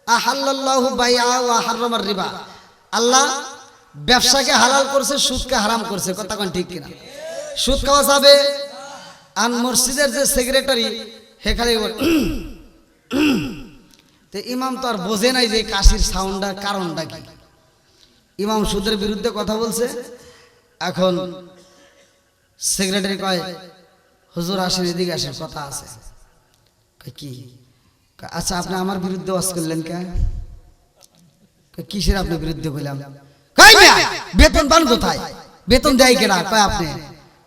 আহাল্লাল্লাহু বাইআ ওয়া হারামার রিবা, আল্লাহ ব্যবসাকে হালাল করছে, সুদকে হারাম করছে। কথা কোন ঠিক কিনা? সুদ খাওয়া যাবে। আর মসজিদের যে সেক্রেটারি হেখানে তো ইমাম তো আর বোঝে নাই যে কাশির সাউন্ডটার কারণটা কি। ইমাম সুদের বিরুদ্ধে কথা বলছে, এখন সেক্রেটারি কয় হুজুর আসেন, এদিকে আসেন, কথা আছে। কি? আচ্ছা আপনি আমার বিরুদ্ধে ওয়াজ করলেন কেন? কিসের আপনি বিরুদ্ধে বললাম? বেতন পান কোথায়? বেতন দেয় কেনা? কয় আপনি।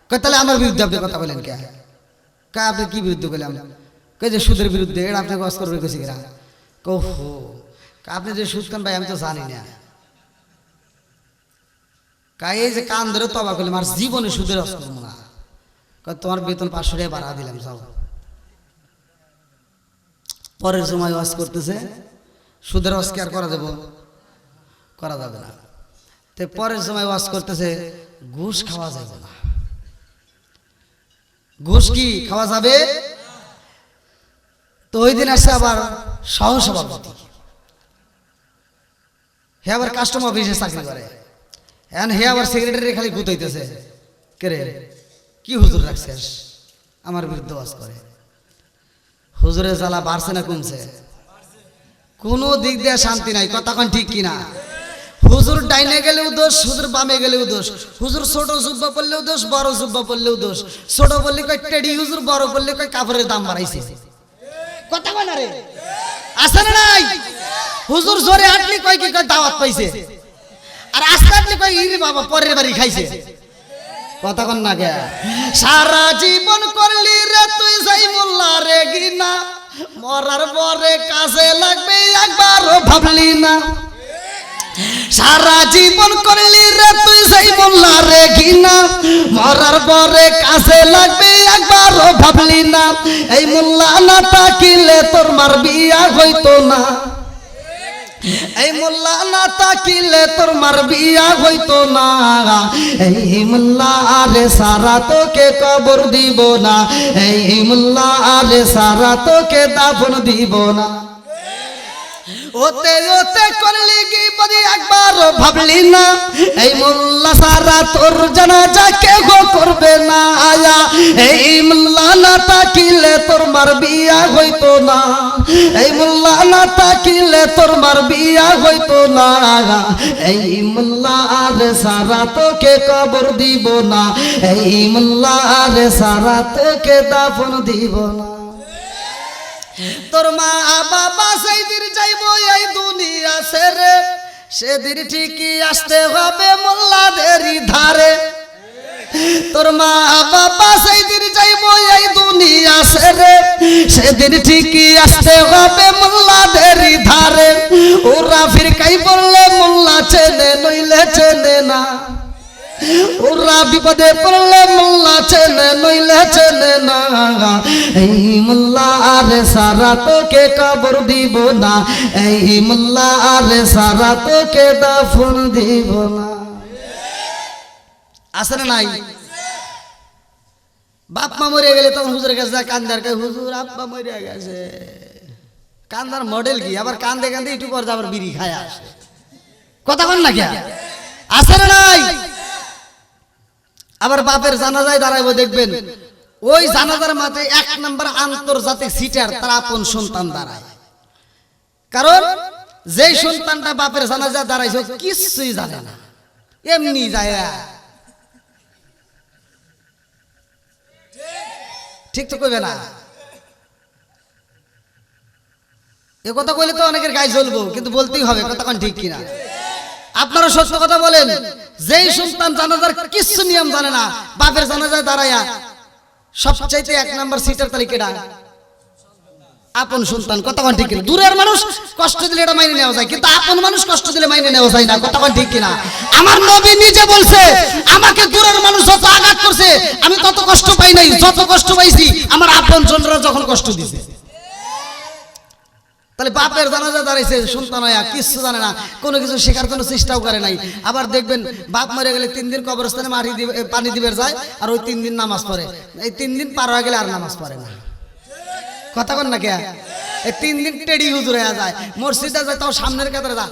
কয় তাহলে আমার বিরুদ্ধে আপনি কথা বলেন কে? কয় আপনি কি বিরুদ্ধে বললাম? কয় যে সুদের বিরুদ্ধে। এটা আপনাকে ওয়াজ করবে কেছি কিনা? ওহো, আপনি যে সুদ খান ভাই আমি তো জানি না। কাই এই যে কান ধরে তবা করলাম, আর জীবনে সুদের ওয়াজ করবো না। তোমার বেতন 500 টাকা বাড়া দিলাম, যাও। পরের সময় ওয়াজ করতেছে, সুদের ওয়াজ কি আর করা যাবে? করা যাবে না। তো পরের সময় ওয়াজ করতেছে ঘুষ খাওয়া যাবে না। ঘুষ কি খাওয়া যাবে? তো ওই দিন আসছে আবার সহসভাপতি, হে আবার কাস্টমার অফিসে চাকরি করে, এখন হে আবার সেক্রেটারি খালি গুতাইতেছে, কে রে কি হুজুর রাখছিস আমার বিরুদ্ধে ওয়াজ করে। হুজুরের জ্বালা বাড়ছে না কমছে? কোনো দিক দিয়ে শান্তি নাই। কথা কোন ঠিক কিনা? হুজুর ডাইনে গেলেও দোষ, হুজুর বামে গেলেও দোষ। হুজুর ছোট জুব্বা পড়লেও দোষ, বড় জুব্বা পড়লেও দোষ। ছোট বললে কয় টেডি হুজুর, বড় বললে কয় কাপড়ের দাম বাড়াইছে। কথা কয় না রে? আছে না নাই? হুজুর জোরে হাঁটলি কয় কি কয় দাওয়াত পাইছে, আর আস্তে হাঁটলি কয় ইরে বাবা পরের বাড়ি খাইছে। কথা কন না কে? সারা জীবন করলি রে তুই যাই মোল্লা রে গিনা, মরার পরে কাজে লাগবে একবারও ভাবলি না। সারা জীবন করলি রে তুই যাই মোল্লা রে গিনা, মরার পরে কাজে লাগবে একবারও ভাবলি না। এই মোল্লা না তাকিলে তোর মার বিয়া হইতো না, এই মোল্লা না তাকিলে তোর মার বিয়া হইতো না। এই মোল্লা আরে সারা তোকে কবর দিব না, এই মোল্লা আরে সারা তোকে দাফন দিব না। ওতে ওতে করলি কি বদি একবারও ভাবলি না, এই মোল্লা সারা তোর জানাজা কেউ করবে না। আয়া এই মোল্লা না তাকিলে তোর মার বিয়া হইতো না, এই মোল্লা না তাকিলে তোর মার বিয়া হইতো না। এই মোল্লা আরে সারা তোকে কবর দিব না, এই মোল্লা আরে সারা তোকে দাফন দিব না। তোর মা বাবা সেদিন যাইবো এই দুনিয়া ছেড়ে, সেদিন ঠিকই আসতে হবে মোল্লাদেরই ধারে। তোর মা বাবা সেদিন যাইবো এই দুনিয়া ছেড়ে, সেদিন ঠিকই আসতে হবে মোল্লাদের গরুরা বিপদে পড়লে মোল্লা চেনে নইলে চেনে না, এই মোল্লা আরে সারা তোকে কবর দিব না, এই মোল্লা আরে সারা তোকে দাফন দিব না। আছে না নাই? বাপ মা মরে গেলে তখন হুজুরের কাছে যায়, কান্দার কাছে, হুজুর আব্বা মরে গেছে। কান্দার মডেল কি, আবার কান্দে কান্দে একটু পর আবার বিড়ি খায় আসে। কথা বল না কে? আছে না নাই? আবার বাপের জানাজায় দাঁড়াইবো, দেখবেন ওই জানাজার মাথায় 1 নম্বর আন্তর্জাতিক সিটার তার আপন সন্তান দাঁড়ায়। কারণ যেই সন্তানটা বাপের জানাজায় দাঁড়াইছে কিছুই জানে না, এমনি যায়। ঠিক তো কইবে না? এ কথা কইলে তো অনেকের গায়ে জ্বলবো, কিন্তু বলতেই হবে, কথা কোন ঠিক কিনা? আপনারা সত্য কথা বলেন, যেই সন্তান জানাজার কিছু নিয়ম জানে না, বাপের জানাজায় দাঁড়ায়া সবচাইতে 1 নম্বর সিটার তালিকাটা আপন সন্তান। কথা কোন ঠিক কিনা? দূরের মানুষ কষ্ট দিলে এটা মাইনে নেওয়া যায়, কিন্তু আপন মানুষ কষ্ট দিলে মাইনে নেওয়া যায় না। কথা কোন ঠিক কিনা? আমার নবী নিজে বলছে, আমাকে দূরের মানুষ যত আঘাত করছে আমি তত কষ্ট পাই নাই, যত কষ্ট পাইছি আমার আপন জনরা যখন কষ্ট দিছে। তাহলে বাপের জানাজা দাঁড়াইছে, সন্তান হইয়া কিছু জানে না, কোনো কিছু শেখার জন্য চেষ্টাও করে নাই। আবার দেখবেন বাপ মরে গেলে 3 দিন কবরস্থানে মাটি দিবে, পানি দিবে যায়, আর ওই 3 দিন নামাজ পড়ে। এই 3 দিন পার হয়ে গেলে আর নামাজ পড়ে না। কথা বল না কে? এই 3 দিন টেডি হুজুর হয়ে যায়, মসজিদে যায় তাও সামনের কাতারে যা,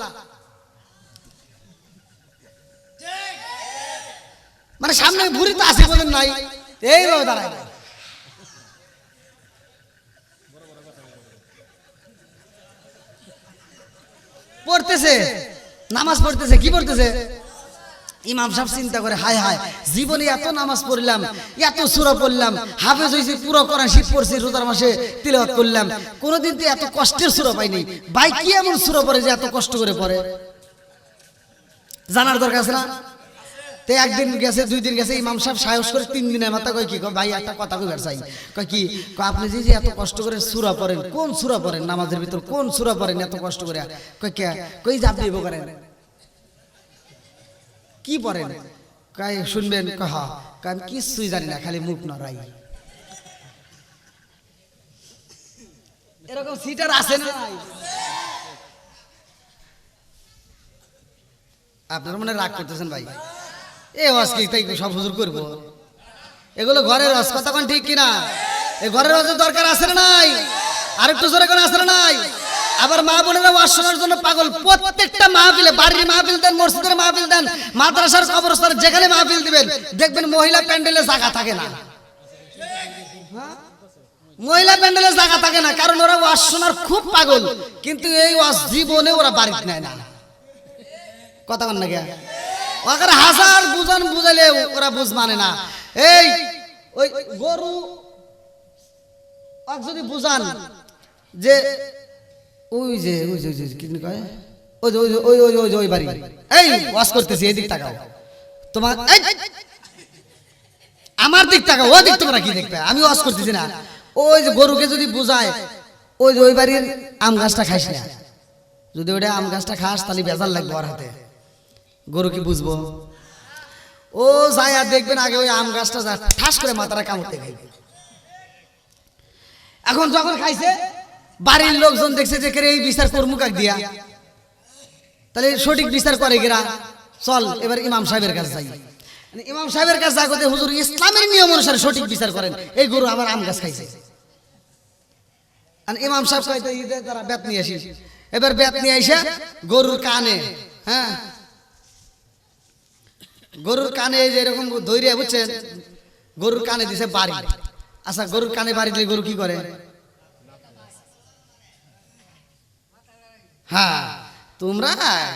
মানে সামনে ভুরি তো আছে বলেন নাই, এই দাঁড়ায় পড়তেছে, নামাজ পড়তেছে। কি পড়তেছে? ইমাম সাহেব চিন্তা করে, হায় হায়, জীবনে এত নামাজ পড়লাম, এত সূরা পড়লাম, হাফেজ হইছি, পুরো কোরআন শরীফ পড়ছি, রোজার মাসে তিলাওয়াত করলাম, কোনোদিন তো এত কষ্টের সূরা পাইনি। ভাই কি এমন সূরা পড়ে যে এত কষ্ট করে পড়ে? জানার দরকার আছে না? তো একদিন গেছে, 2 দিন গেছে, ইমাম সাহেব সাহস করে 3 দিনের মাথা কয় কি, ভাই একটা কথা কইবার চাই। কয় কি? আপনি যে এত কষ্ট করে সূরা পড়েন, কোন সূরা পড়েন নামাজের ভিতর, কোন সূরা পড়েন এত কষ্ট করে? কয় কে? কই যে আপনি করেন, কি পড়েন? কয় শুনবেন। কয় আমি কিছুই জানি না, খালি মুখ নড়াই। এরকম সিটার আছে না? আপনারা মনে রাগ করতেছেন ভাই, এ ওয়াজ কি তাই সব হুজুর করবো? এগুলো ঘরের ওয়াজ। কথা কোন ঠিক কিনা? এই ঘরের ওয়াজের দরকার আছে না নাই? আরেকটু জোরে কোন আছে না নাই? আবার মা বোনেরা ওয়াজ শোনার জন্য পাগল। প্রত্যেকটা মাহফিলে, বাড়ির মাহফিল দেন, মসজিদের মাহফিল দেন, মাদ্রাসার কবরস্থানে যেখানে মাহফিল দিবেন, দেখবেন মহিলা প্যান্ডেলে জায়গা থাকে না। মহিলা প্যান্ডেলে জায়গা থাকে না, কারণ ওরা ওয়াজ শোনার খুব পাগল, কিন্তু এই ওয়াজ জীবনে ওরা বাড়িতে নেয় না। কথা বল না কে? ওদের 1000 বুঝান বুঝাইলে ওরা বুঝ মানে না। এই ওই গরু যদি বুঝান যে ওই যে কি কয়, ওই বাড়ি, এই ওয়াজ করতেছি, এই দিক তাকাও, তোমার আমার দিক তাকাও, ওই দিক তোমরা কি দেখবে, আমি ওয়াজ করতেছি না। ওই যে গরুকে যদি বুঝায় ওই বাড়ির আম গাছটা খাইস না, যদি ওটা আম গাছটা খাস তাহলে বেজার লাগবে ওর হাতে। গরু কি বুঝবো? ও যায় আর দেখবেন আগে ওই আম গাছটা যা ঠাস করে মাথাটা কামড়তে খাইবে। এখন যখন খাইছে বাড়ির লোকজন দেখছে যে এই বিচার করমু কাক দিয়া, তাহলে সঠিক বিচার করে গেরা, চল এবার ইমাম সাহেবের কাছে যাই। ইমাম সাহেবের কাছে যাগতে, হুজুর ইসলামের নিয়ম অনুসারে সঠিক বিচার করেন, এই গরু আবার আম গাছ খাইছে। আর ইমাম সাহেব কইতে তারা বেত নিয়ে আসি, এবার বেত নিয়ে আইসা গরুর কানে, হ্যাঁ গরুর কানে যে এরকম ধৈর্য, বুঝছেন, গরুর কানে দিছে বাড়ি। আচ্ছা গরুর কানে বাড়ি দিলে গরু কি করে? হ্যাঁ তোমরা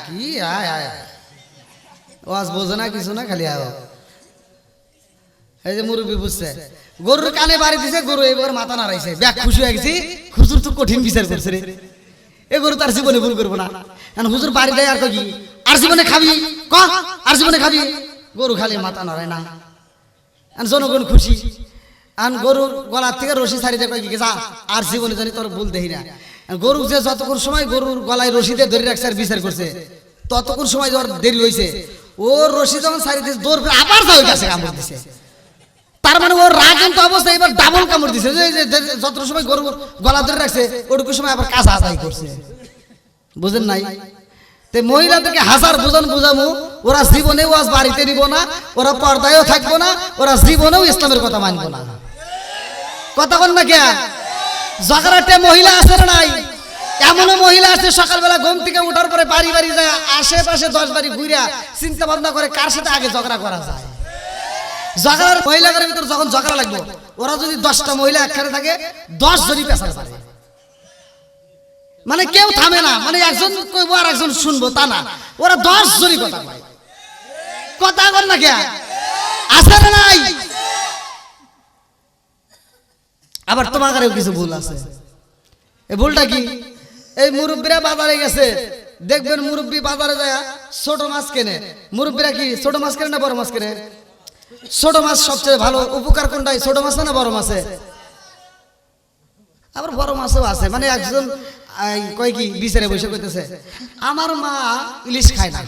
কি ওয়াজ বোঝো না, কিছু না, খালি আও। এই যে মুরব্বী বুঝছে, গরুর কানে বাড়ি দিছে, গরু এবার মাথা নাড়াইছে, ব্যাগ খুশি হয়ে গেছি, হুজুর তো কঠিন বিচার করছে রে, এ গরু তার জীবনে ভুল করবো না। হুজুর বাড়ি দেয় আর কি, আর জীবনে খাবি, ক আর জীবনে খাবি, গরু খালি মাথা নাড়ায় না। জনগণ খুশি, আর গরুর গলার থেকে রশি ছাড়িতে কয় কি যা, আর জীবনে জানি তোর ভুল দেখি না। গরু যে যতক্ষণ সময় গরুর গলায় রশিতে ধরে রাখছে আর বিচার করছে, ততক্ষণ সময় ওর দেরি হয়েছে, ও রশি যখন ছাড়ি দিয়েছে দৌড় করে আবার যাও কাছে কামড় দিছে। তার মানে ওর রাগ কিন্তু অবস্থা এবার ডাবল কামড় দিছে। যত সময় গরু গলা ধরে রাখছে ওটুকু সময় আবার কাজ আদায় করছে। বুঝেন নাই? তে মহিলাদেরকে হাজার বুঝামু, ওরা জীবনে ওয়াজ বাড়িতে নিব না, ওরা পর্দায়ও থাকবো না, ওরা জীবনেও ইসলামের কথা মানব না। কথা বল না কে? ঝগড়াটে মহিলা আছে না নাই? এমনও মহিলা আছে সকালবেলা ঘুম থেকে উঠার পরে বাড়ি বাড়ি যায়, আশেপাশে 10 বাড়ি ঘুরিয়া চিন্তা ভাবনা করে কার সাথে আগে ঝগড়া করা যায়। ঝগড়ার মহিলাদের ভিতর যখন ঝগড়া লাগবে, ওরা যদি 10টা মহিলা একখানে থাকে 10 জনই পেছাল পারে। মানে কেউ থামে না, মানে একজন কইবো আর একজন শুনবো তা না, ওরা 10 জনই কথা কয়। কথা বল না কে? আছে না নাই? আবার তোমার কারেও কিছু ভুল আছে। এই ভুলটা কি? এই মুরব্বীরা বাজারে গেছে, দেখবেন মুরব্বী বাজারে যায় ছোট মাছ কেনে। মুরব্বীরা কি ছোট মাছ কেনে না বড় মাছ কেনে? ছোট মাছ সবচেয়ে ভালো। উপকার কোনটাই, ছোট মাছ না বড় মাছে? আবার বড় মাছও আছে। মানে একজন কয় কি বিচারে বসে কইতেছে, আমার মা ইলিশ খায় না।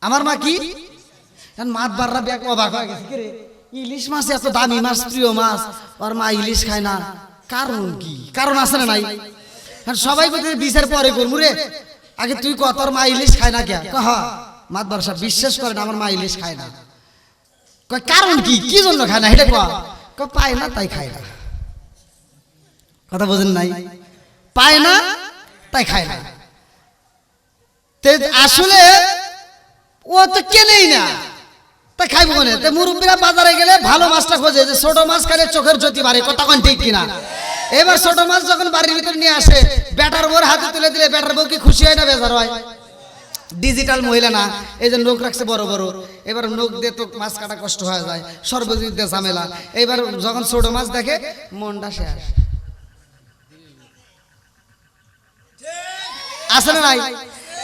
আমার মা কি মাছ বাররা ব্যাগ অবাক হয়ে গেছে, কি রে ইলিশ মাছ এত দামি মাছ, প্রিয় মাছ, আর মা ইলিশ খায় না, কারণ কি? কারণ আছে না নাই? সবাই কইতেছে বিচার পরে করবো রে, আগে তুই ক তোর মা ইলিশ খায় না কে? হ্যাঁ মাছ বারসা বিশ্বাস করে না আমার মা ইলিশ খায় না। কয় কারণ কি? কি জন্য খায় না এটা ক? পায় না তাই খায় না। কথা বোঝেন নাই? পায় না তাই খায় না। আসলে ও তো কেনেই না, তাই খাইবো কোনে? মুরব্বীরা বাজারে গেলে ভালো মাছটা খোঁজে, যে ছোট মাছ খাইলে চোখের জ্যোতি বাড়ে। কথা কোন ঠিক কিনা? এবার ছোট মাছ যখন বাড়ির ভিতর নিয়ে আসে, ব্যাটার বউর হাতে তুলে দিলে ব্যাটার বউ কি খুশি হয় না বেজার হয়? ডিজিটাল মহিলা না, এই যে নখ রাখছে বড় বড়, এবার নখ দিয়ে তো মাছ কাটা কষ্ট হয়ে যায়, সর্বজিৎ দিয়ে ঝামেলা। এবার যখন ছোট মাছ দেখে মনটা শেষ। আছে না নাই?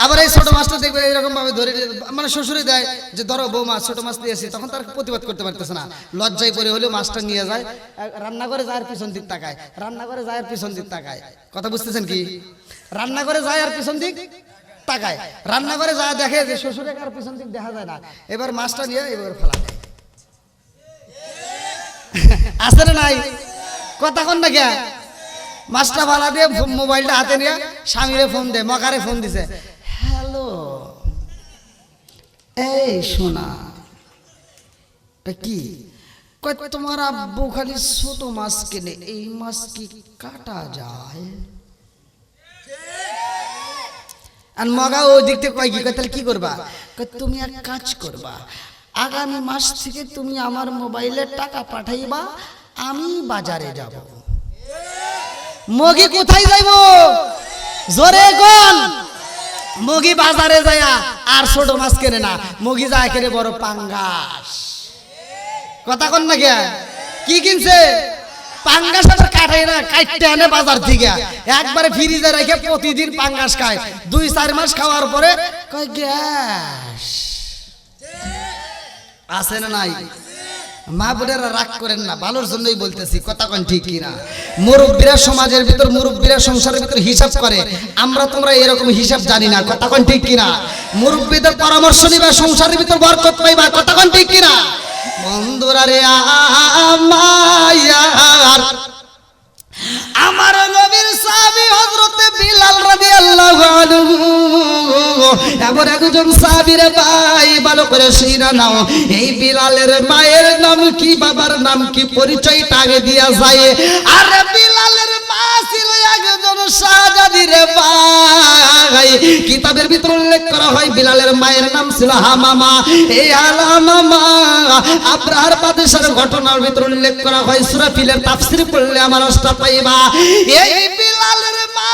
আবার এই ছোট মাছটা দেখবে এরকম ভাবে ধরে, মানে শ্বশুরে দেয় যে ধরো বউ মাছ ছোট মাছ নিয়েছি, তখন তার প্রতিবাদ করতে পারতেছে না, লজ্জায় পরে হলেও মাছটা নিয়ে যায়, রান্না করে যায় আর পিছন দিক তাকায়, রান্না করে যায় আর পিছন দিক তাকায়। কথা বুঝতেছেন কি? রান্না করে যায় আর পিছন দিক তাকায়, রান্না করে যায় দেখে যে শ্বশুরে আর পিছন দিক দেখা যায় না, এবার মাছটা নিয়ে এবার ফেলা দেয়। আছে না নাই? কথা কন না কে? মাছটা ফালা দিয়ে মোবাইলটা হাতে নিয়ে স্বামীরে ফোন দেয়, মকারে ফোন দিছে, হ্যালো এই শোনা, কি কয় তোমার আব্বু খালি ছোট মাছ কেনে, এই মাছ কি কাটা যায়? আর মগা ওই দিক থেকে কয় কি, তাহলে কি করবা? তুমি এক কাজ করবা, আগামী মাস থেকে তুমি আমার মোবাইলে টাকা পাঠাইবা, আমি বাজারে যাব। মগি কোথায় যাইব? জোরে কোন? মগি বাজারে যায় আর ছোট মাছ কেনে না, মগি যায় কেনে বড় পাঙ্গাস। কথা কন না কে? কি কিনছে? পাঙ্গাস। আবার কাটাই না, কাটতে আনে বাজার থেকে, একবারে ফ্রিজে রেখে প্রতিদিন পাঙ্গাস খায়। 2-4 মাস খাওয়ার পরে কয় গ্যাস। আছে না নাই? মা বোনেরা রাগ করেন না, ভালোর জন্যই বলতেছি। কথা কোন ঠিক কিনা? মুরব্বীরা সমাজের ভিতর, মুরব্বীরা সংসারের ভিতর হিসাব করে, আমরা তোমরা এরকম হিসাব জানি না। কথা কোন ঠিক কিনা? মুরব্বীদের পরামর্শ নিবা, সংসারের ভিতর বরকত পাইবা। কথা কোন ঠিক কিনা? বন্ধুরা রে আমার, আমার নবীর সাহাবী হযরত বিলাল রাদিয়াল্লাহু আনহু, এমন একজন সাহাবী রে ভাই, ভালো করে শুনে নাও। এই বিলালের মায়ের নাম কি, বাবার নাম কি, পরিচয়টা আগে দিয়া যায়। আর বিলালের মা ছিল একজন শাহজাদি রে ভাই। কিতাবের ভিতর উল্লেখ করা হয় বিলালের মায়ের নাম ছিল হামামা। এই হামামা আব্রাহার বাদশার ঘটনার ভিতর উল্লেখ করা হয়, সূরা ফিলের তাফসীর পড়লে আমার রাস্তা পাইবা। এই বিলালের মা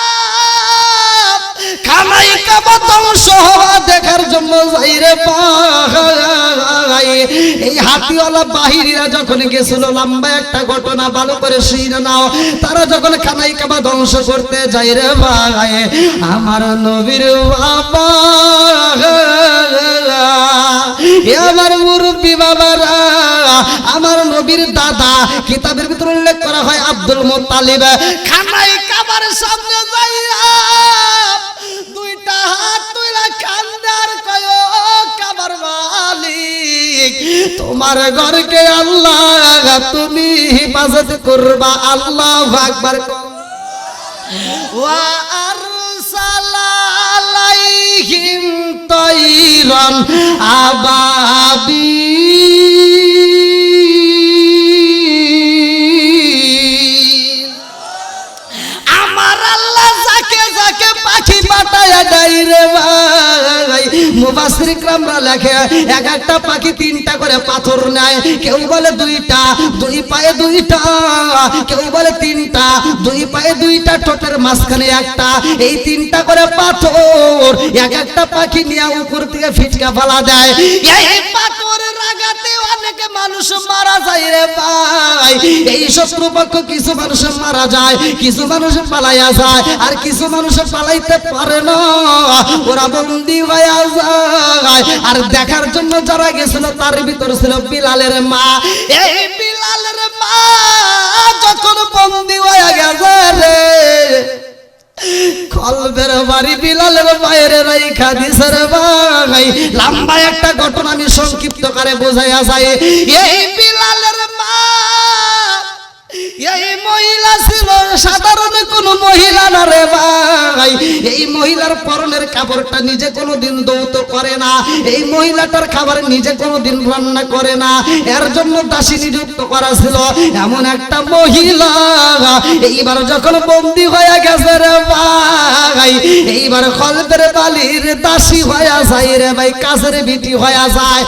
খানাই কাবা ধ্বংস হওয়া দেখার জন্য যাই রে ভাই। এই হাতিওয়ালা বাহিনীরা যখন গেছিল, লম্বা একটা ঘটনা, ভালো করে শুনে নাও। তারা যখন খানাই কাবা ধ্বংস করতে যাই রে ভাই, আমার নবীর বাবা, আমার মুরব্বী বাবারা, আমার নবীর দাদা, কিতাবের ভিতরে উল্লেখ করা হয় আব্দুল মুত্তালিব, খানাই কাবার সামনে যাইয়া 2টা হাত তুইলা কান্দার কয় কাবার মা, তোমার ঘরকে আল্লাহ তুমি হেফাজত করবা। আল্লাহু আকবার। ওয়া আরসালা আলাইহিম তায়রান আবাবিল। আমার আল্লাহ যাকে যাকে পাখি পাঠায়া দেয় রে ভাই, মুফাসসির ইকরামরা লেখে এক একটা পাখি তিনটা করে পাথর নেয়। কেউ বলে দুইটা, দুই পায়ে দুইটা, কেউ বলে তিনটা, দুই পায়ে দুইটা, ঠোঁটের মাঝখানে একটা, এই তিনটা করে পাথর এক একটা পাখি নিয়ে উপর থেকে ফিটকা ফেলা দেয়। এই পাথরের আঘাতে অনেকে মানুষ মারা যায় রে ভাই। এই শত্রুপক্ষ কিছু মানুষ মারা যায়, কিছু মানুষ পালাইয়া যায়, আর কিছু মানুষ পালাইতে পারে না, ওরা বন্দী হয়ে যায়। আর দেখার জন্য যারা গেছিল তার ভিতর ছিল বিলালের মা। এই বিলালের মা যখন বন্দী হয়ে গেছে রে, কলবের বাড়ি বিলালের বাইরে রাইখা দিছে রে ভাই। লম্বা একটা ঘটনা আমি সংক্ষিপ্ত করে বোঝাইয়া যায়। এই বিলালের মা, এই মহিলা ছিল সাধারণ কোন মহিলা না রে ভাই। এই মহিলার পরনের কাপড়টা নিজে কোনোদিন দৌত করে না, এই মহিলাটার খাবার নিজে কোনোদিন রান্না করে না, এর জন্য দাসী নিযুক্ত করা ছিল এমন একটা মহিলা। এইবার যখন বন্দী হয়ে গেছে রে ভাই, এইবার কলবের বালির দাসী হয়ে যায় রে ভাই, কাজের বিটি হয়ে যায়।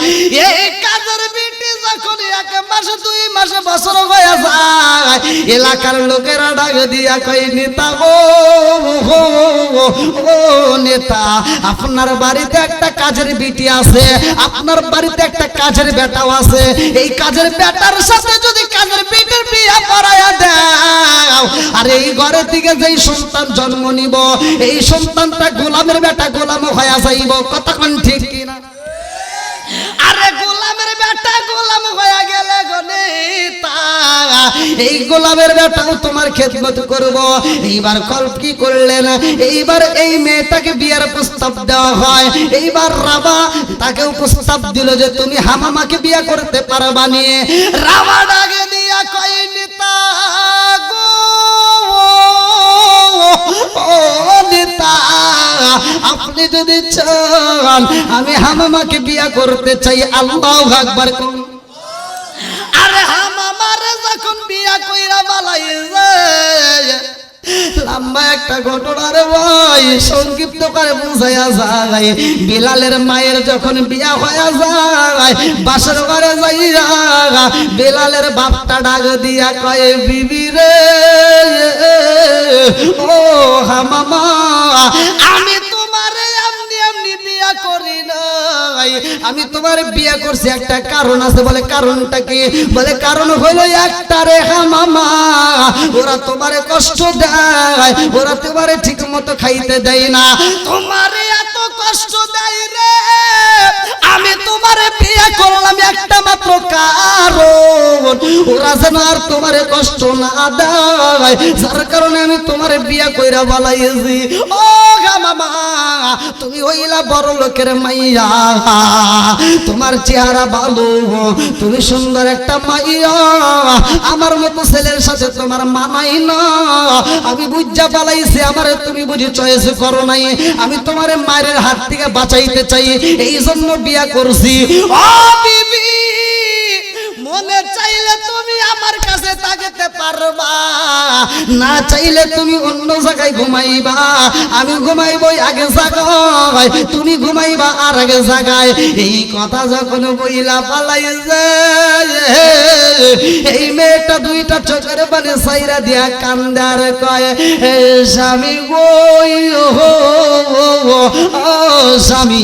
এই কাজের বিটি যখন এক মাস, দুই মাস, বছর হয়ে যায়, এলাকার লোকেরা ডাক দিয়া কই, নেতা গো, ও নেতা, আপনার বাড়িতে একটা কাজের বিটি আছে, আপনার বাড়িতে একটা কাজের বেটাও আছে, এই কাজের বেটার সাথে যদি কাজের বিটির বিয়ে করায়া দাও, আর এই ঘরে থেকে যেই সন্তান জন্ম নিব, এই সন্তানটা গোলামের বেটা গোলাম হয়ে যাইব। কথা কোন ঠিক কিনা? আরে গোলামের বেটা গোলাম হয়ে গেলে গনে তা, এই গোলামের বেটাও তোমার খেদমত করব। এইবার কল্প কি করলেন, এইবার এই মেয়েটাকে বিয়ের প্রস্তাব দেওয়া হয়। এইবার রাবা তাকেও প্রস্তাব দিল যে তুমি হামামাকে বিয়ে করতে পারবা নিয়ে। রাবা ডাকে দিয়া কই, নেতা গো, ও নেতা, আপনি যদি চান আমি হামামাকে বিয়ে করতে চাই। আল্লাহু আকবার। আরে হামামারে যখন বিয়া কইরা বালাইছে, লম্বা একটা ঘটনা রে ভাই, সংক্ষিপ্ত করে বুঝাইয়া যায়। বিলালের মায়ের যখন বিয়া হয়ে যায়, বাসর ঘরে যাইয়া বিলালের বাপটা ডাক দিয়া কয়, বিবি রে, ও হামামা, আমি তোমারে এমনি এমনি বিয়া করি নাই, আমি তোমার বিয়া করছি একটা কারণ আছে। বলে কারণটা কি? বলে কারণ হলো একটা রে হামামা, ওরা তোমারে কষ্ট দেয়, ওরা তোমারে ঠিক মতো খাইতে দেয় না, তোমারে এত কষ্ট দেয় রে, আমি তোমারে বিয়ে করলাম একটা মাত্র কারণ, ওরা যেন আর তোমারে কষ্ট না দেয়, যার কারণে আমি তোমারে বিয়ে কইরা বালাইছি। ও হামামা, তুমি হইলা বড় লোকের মাইয়া, তোমার চেহারা ভালো, তুমি সুন্দর একটা মাইয়া, আমার মতো ছেলের সাথে তোমার মানাই না, আমি বুঝা পালাইছি, আমারে তুমি বুঝি চয়েস করো নাই, আমি তোমার মায়ের হাত থেকে বাঁচাইতে চাই, এই জন্য বিয়া করছি। ও বিবি, মনে চাইলে তুমি আমার কাছে থাকতে পারবা, না চাইলে তুমি অন্য জায়গায় ঘুমাইবা, আমি ঘুমাইবই আগে জায়গায়, তুমি ঘুমাইবা আর আগে জায়গায়। এই কথা যখন বইলা পালাইছে, এই মেয়েটা দুইটা চোখের পানে সাইরা দিয়া কান্দার কয়, স্বামী গো, স্বামী,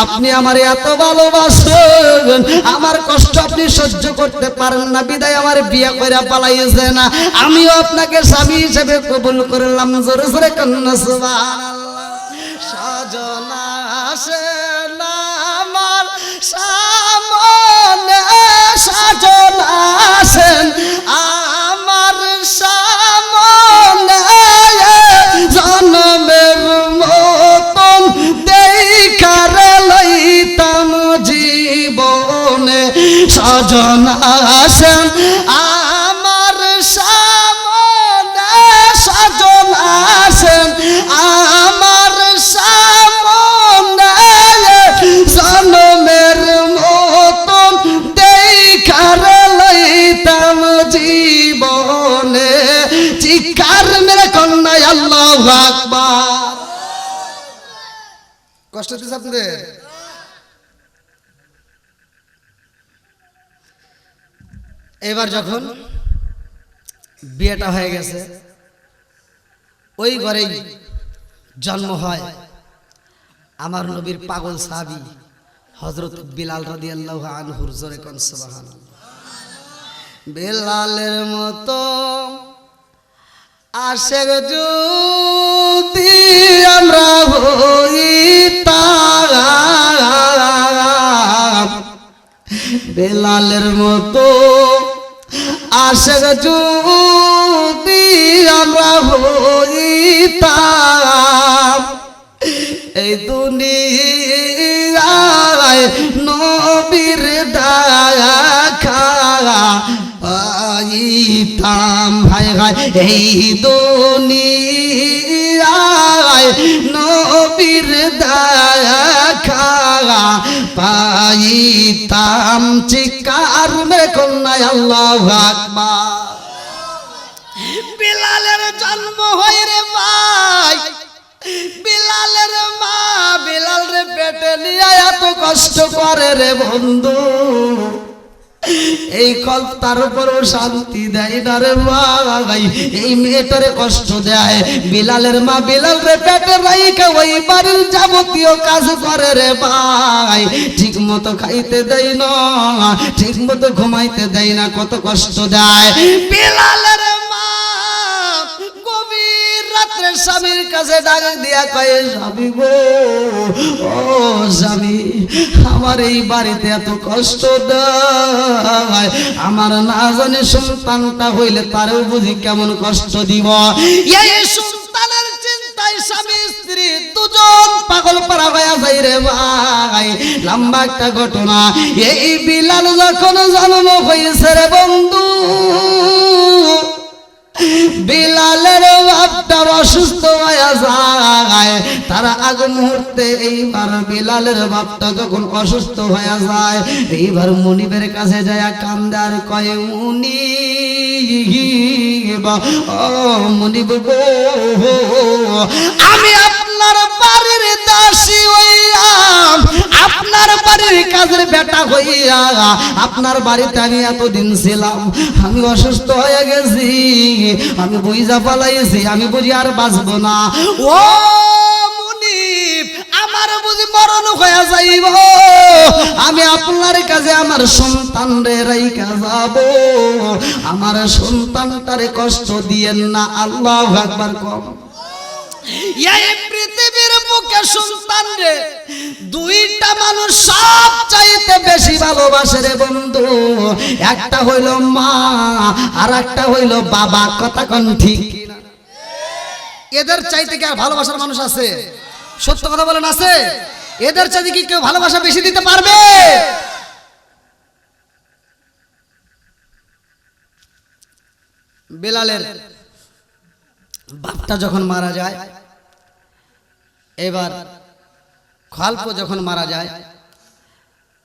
আপনি আমার এত ভালোবাসেন, আমার কষ্ট আপনি সহ্য করতে পারেন না, বিদায় আমার বিয়ে করে পালাইছে না, আমিও আপনাকে স্বামী হিসেবে কবুল করলাম। জোরে জোরে কন্যা সুবহানাল্লাহ। সাজনা আসে না আমার সামনে, সাজনা আসেন আমার সামনে, জন্মের মতন দেখার লইতাম জীবনে, স্বজন আসেন আমার সামনে, স্বজন আসেন আমার সামনে, জনমের মতন দেখার লইতাম জীবনে। চিৎকার মেরে কন্যা আল্লাহু আকবার। কষ্ট হচ্ছে আপনাদের? এবার যখন বিয়েটা হয়ে গেছে, ওই ঘরেই জন্ম হয় আমার নবীর পাগল সাহাবী হযরত বিলাল রাদিয়াল্লাহু আনহুর। জোরে কোন সুবহানাল্লাহ। বিলালের মতো আশেক যদি আমরা হইতাম, বিলালের মতো আশেক যদি আমরা হইতাম, এই দুনিয়ায় নবীর দেখা পাইতাম। হায় হায় এই দুনিয়ায় নবীর দেখা পাইতাম। চিৎকার মেরে কন্যা আল্লাহু আকবার। বিলালের জন্ম হয় রে ভাই, বিলালের মা বিলাল রে পেটে নিয়ে এত কষ্ট করে রে বন্ধু, এই কল তার উপরও শান্তি দেয় না রে ভাই। এই মেয়েটারে কষ্ট দেয়। বিলালের মা বিলাল রে পেটে রাইখা ওই বাড়ির যাবতীয় কাজ করে রে ভাই। ঠিক মতো খাইতে দেয় না, ঠিক মতো ঘুমাইতে দেয় না, কত কষ্ট দেয়। বিলালের মা গভীর রাত্রে স্বামীর কাছে ডাক দিয়া কয়ে, স্বামী গো, ও স্বামী, আমার এই বাড়িতে এত কষ্ট দেয়, আমার না জানি সন্তানটা হইলে তারও বুঝি কেমন কষ্ট দিব। এই সন্তানের চিন্তায় স্বামী স্ত্রী দুজন পাগল পারা হয়ে যায় রে ভাই। লম্বা একটা ঘটনা। এই বিলাল যখন জন্ম হয়েছে রে বন্ধু, বিলালের বাপটা অসুস্থ হয়ে যায়। তারা আগ মুহূর্তে এইবার বিলালের বাপটা যখন অসুস্থ হয়ে যায়, এইবার মুনিবের কাছে যায় কান্দে আর কয়ে, মুনিব, ও মুনিব গো, আমি আপনার বাড়ির দাসী হইয়া, আপনার বাড়ির কাজের বেটা হইয়া আপনার বাড়িতে আমি এতদিন ছিলাম, আমি অসুস্থ হয়ে গেছি, আমি বুঝা পালাইছি, আমি বুঝি আর বাঁচবো না। ও মুনিব, আমার বুঝি মরণ হয়ে যাইব, আমি আপনার কাছে আমার সন্তান রে রাইখা যাব, আমার সন্তানটারে কষ্ট দিয়েন না। আল্লাহু আকবার। কম এই পৃথিবীর বুকে সন্তান রে দুইটা মানুষ সব চাইতে বেশি ভালোবাসে রে বন্ধু। একটা হইল মা আর একটা হইল বাবা। কথা কোন ঠিক? এদের চাইতে কি আর ভালোবাসার মানুষ আছে? সত্য কথা বলেন, আছে? এদের চাইতে কি কেউ ভালোবাসা বেশি দিতে পারবে? বিলালের বাপটা যখন মারা যায়, এবার খলপ যখন মারা যায়,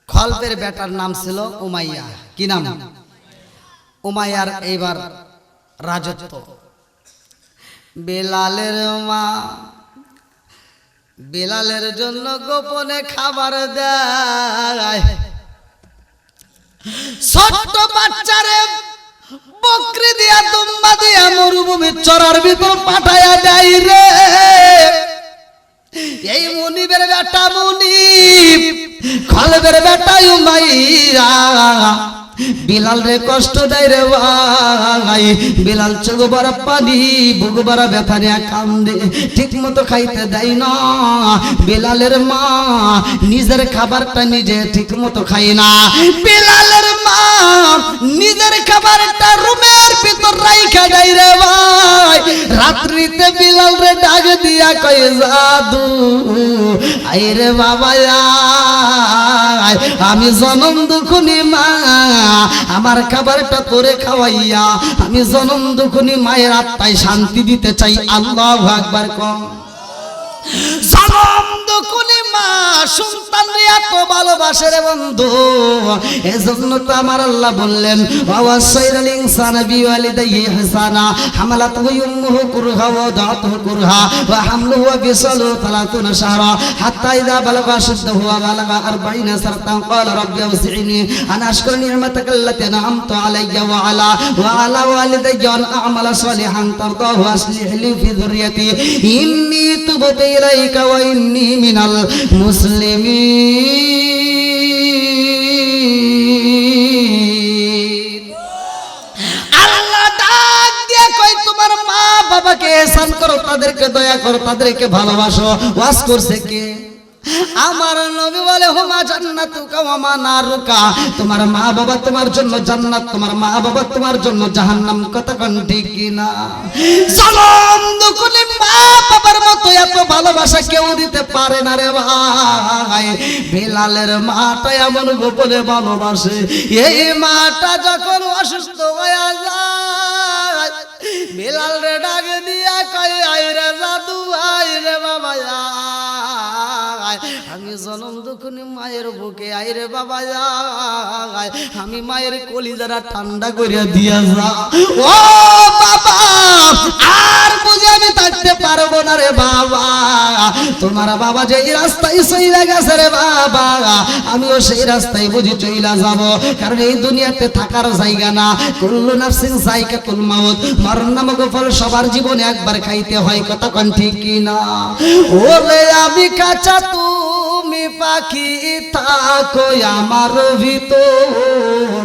খলপের বেটার নাম ছিল উমাইয়া। কি নাম? উমাইয়ার এইবার রাজত্ব। বিলালের মা বিলালের জন্য গোপনে খাবার দেয়। ছোট্ট বাচ্চারে বকরি দিয়া দুম্বা দিয়া মরুভূমি চরার ভিতর পাঠায়া দেয় রে। এই মুনিবের বেটা মুনিব, খলবের বেটা উমাইয়া বিলাল রে কষ্ট দেয় রে ভাই। বিলাল চোখ ভরা পানি, বুক ভরা ব্যথা নিয়ে কান্দে, ঠিক মতো খাইতে দেয় না। বিলালের মা নিজের খাবারটা নিজে ঠিক মতো খায় না। বিলালের মা নিজের খাবারটা রুমের ভিতর রাইখা দেয় রে ভাই। রাত্রিতে বিলাল রে ডাক দিয়া কয়, জাদু আই রে বাবা আমি জনম দুখুনি মা আমার খাবারটা তোরে খাওয়াইয়া আমি জনম দুখুনি মায়ের আত্মায় শান্তি দিতে চাই। আল্লাহু আকবার কম। জনম দুখুনি মা সন্তানরে এত ভালোবাসে রে বন্ধু, এজন্য তো আমার আল্লাহ বললেন ওয়াসাইরাল ইনসানা বিওয়ালিদাইহি ইহসানা হামালাতুহু উম্মুহু কুরহা ওয়া দাতুহু কুরহা ওয়া হামলুহু ওয়া ফিসালুহু 30 শাহরা হাত্তা ইযা বালাগা আশুদ্দাহু ওয়া বালাগা 40 সানাতান ক্বালা রাব্বি আওজি'নি আন আশকুরা নি'মাতাকা আল্লাতী আন'আমতা আলাইয়া ওয়া আলা ওয়ালিদাইয়া আন আ'মালা সালিহান তারদাহু আসলিহ লি ফি যুররিয়াতি ইন্নী তুবতু ইলাইকা ওয়া ইন্নী মিনাল মুসলিমিন। আল্লাহ ডাক দিয়ে কই তোমার মা বাবাকে ihsan করো, তাদেরকে দয়া করো, তাদেরকে ভালোবাসো। ওয়াজ করছে কে? আমার নবী বলে হুমা জান্নাতুকা ওয়া মা নারুকা, তোমার মা বাবা তোমার জন্য জান্নাত, তোমার মা বাবা তোমার জন্য জাহান্নাম। কথা কোন ঠিক কিনা? জনম দুখুনি মা বাবার মতো এত ভালোবাসা কেউ দিতে পারে না রে ভাই। বিলালের মাটা এমন গোপনে ভালোবাসে, এই মাটা যখন অসুস্থ হয়ে যায় বিলাল রে ডাক দিয়া কয় আইরে জাদু আইরে বাবা আমি জনম দুখুনি মায়ের বুকে আইরে বাবা যায়, আমি মায়ের কলিজারা ঠান্ডা করিয়া দিয়া যা। ও বাবা আর বুঝে আমি থাকতে পারবো না রে বাবা, তোমার বাবা যে রাস্তায় চইলা গেছে রে বাবা আমিও সেই রাস্তায় বুঝি চইলা যাব, কারণ এই দুনিয়াতে থাকার জায়গা না। কুল্লু নাফসিন যায়কাতুল মাউত, মরণ নামক ফল সবার জীবনে একবার খাইতে হয়। কথা কোন ঠিক কিনা? ওরে আমি কাঁচা তুমি পাখি থাকো আমার ভিতর,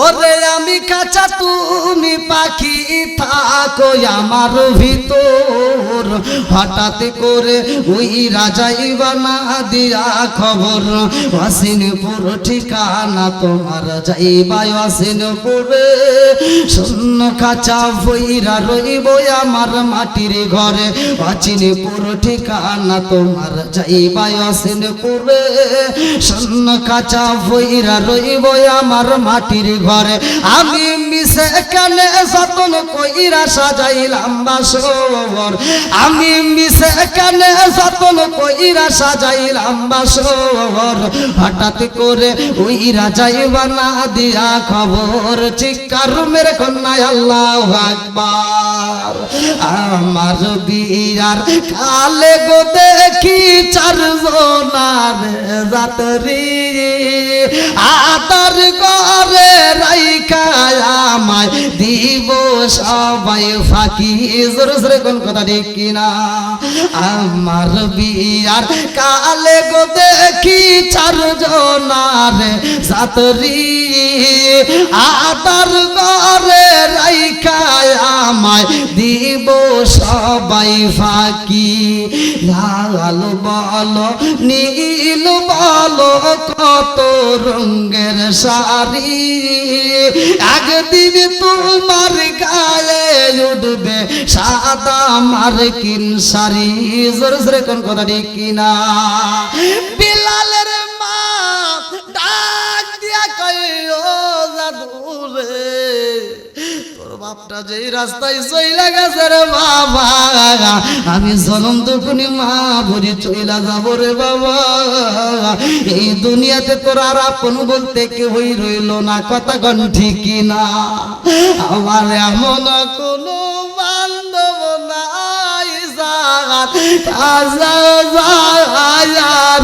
ওরে আমি কাঁচা তুমি পাখি থাকো আমার ভিতর, হঠাৎ করে ওই রাজাইবা না দিয়া খবর ওয়াসিনপুর ঠিকানা তোমার যাইবা ওয়াসিনপুরে, শূন্য কাঁচা বইরা রইব আমার মাটির ঘরে, ওয়াসিনপুর ঠিকানা তোমার যাইবা ওয়াসিনপুরে, শূন্য কাঁচা বইরা রইব আমার মাটির ঘরে। আমি মিশে কানে যতন কইরা সাজাইলাম বাসর, আমি মিশে কানে যতন কইরা সাজাইলাম বাসর, হঠাৎ করে ওই রাজাইবা না দিয়া খবর, চিৎকার মেরে কন্যা আল্লাহু আকবার। আমার বিয়ার কালে গো দেখি চারজনার যাত্রী আতার করে রাইখা আমায় দিব সবাই ফাঁকি। জোরে জোরে কোন কথা ঠিক কিনা? আমার বিয়ার কালে গো দেখি চারজনার যাত্রী আতার করে রাইখা আমায় দিব সবাই ফাঁকি। লাল বলো নীল বলো কত রঙের শাড়ি, একদিন তোমার গায়ে উঠবে সাদা মার্কিন শাড়ি। জোরে জোরে কোন কথা ঠিক কিনা? বিলালের মা ডাক দিয়া কয় ও জাদুরে তোর বাপটা যেই রাস্তায় চইলা গেছে রে বাবা, আমি জনম দুখুনি মা ভরি চইলা যাব রে বাবা। এই দুনিয়াতে তোর আর আপন বলতে কেউই রইল না। কথা কোন ঠিক কিনা? আমার এমন কোনো বান্ধব নাই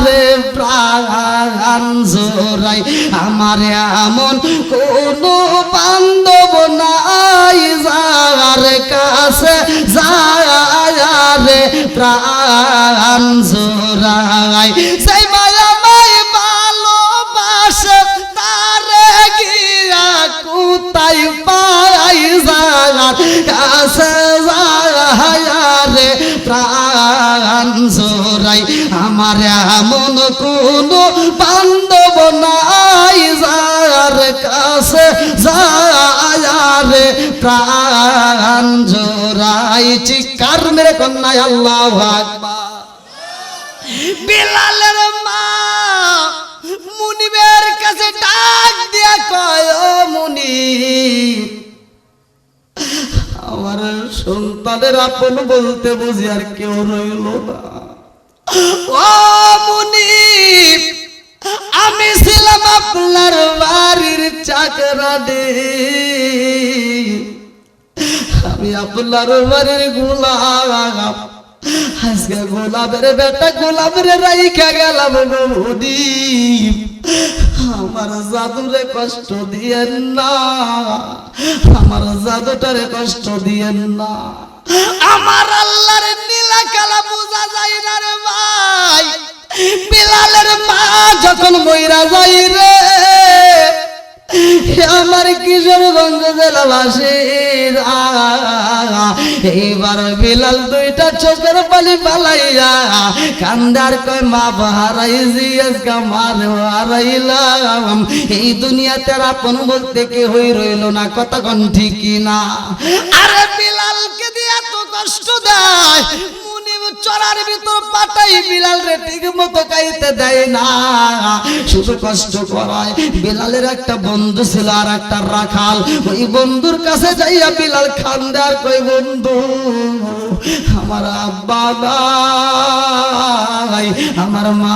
রে প্রাণ জোড়াই, আমার এমন কোনো বান্ধব নাই যার কাছে যায় প্রাণ জোড়াই। সেই মায়া মাই ভালোবাসে তারে গিয়া কোথায় পাই যার কাছে যায় প্রাণ জোড়াই। আমার এমন কোনো বান্ধব নাই যার কাছে যায় প্রাণ জোড়াই। চিৎকার মেরে কন্যা আল্লাহু আকবার। বিলালের মা মুনিবের কাছে ডাক দিয়া কয়, ও মুনিব, আমার সন্তানের আপন বলতে বুঝি আর কেউ রইল না। ও মুনিব, আমি ছিলাম আপনার বাড়ির চাকরানি, আমি আপনার বাড়ির গোলাম, আজকে গোলামের বেটা গোলামের রাইখা গেলাম গো মুনিব, আমার জাদুরে কষ্ট দিয়েন না, আমার জাদুটারে কষ্ট দিয়েন না। আমার আল্লাহর নীলা কালা বোঝা যায় না রে ভাই। বিলালের মা যখন মইরা যাই রে, আমার কিশোরগঞ্জ জেলাবাসীর এইবার বিলাল দুইটা চোখের পানি পালাইয়া কান্দার কয়, মা হারাইছি আজকে মার হারাইলাম, এই দুনিয়াতে আপন বলতে কেউই রইল না, কথা কোন ঠিক না? আরে বিলালকে দিয়ে এত কষ্ট দেয়, মুনিব চড়ার ভিতর পাঠাই বিলাল রে ঠিক মতো খাইতে দেয় না, শুধু কষ্ট করায়। বিলালের একটা বন্ধু ছিল আর একটা রাখাল, ওই বন্ধুর কাছে যাইয়া বিলাল খান্দার কই, বন্ধু আমার আব্বা নাই, আমার মা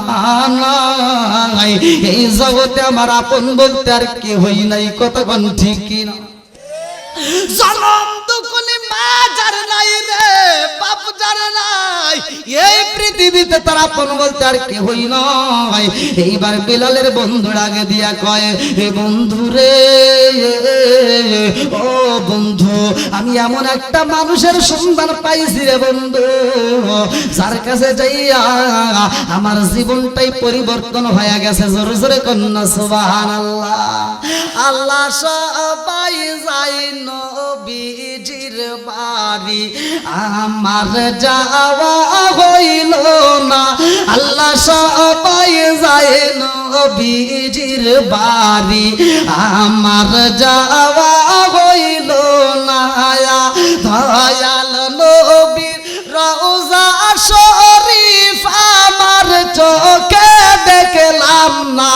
নাই, এই জগতে আমার আপন বলতে আর কেউই নাই, কথা কোন ঠিক কিনা? জনম দুকুনি মা যার নাই রে, বাপ যার নাই, এই পৃথিবীতে তার আপন বলতে আর কেউই নয়। এইবার বিলালের বন্ধুর আগে দিয়া কয়, এ বন্ধু রে, ও বন্ধু, আমি এমন একটা মানুষের সন্ধান পাইছি রে বন্ধু, যার কাছে যাইয়া আমার জীবনটাই পরিবর্তন হয়ে গেছে। জোরে জোরে কন্যা সুবহানাল্লাহ। আল্লাহ সবাই যাই নবীজির বাড়ি, আমার যাওয়া হইল না, আল্লাহ সবাই যায় নবীজির বাড়ি, আমার যাওয়া হইল না, দয়াল নবীর রওজা শরীফ আমার চোখে দেখলাম না,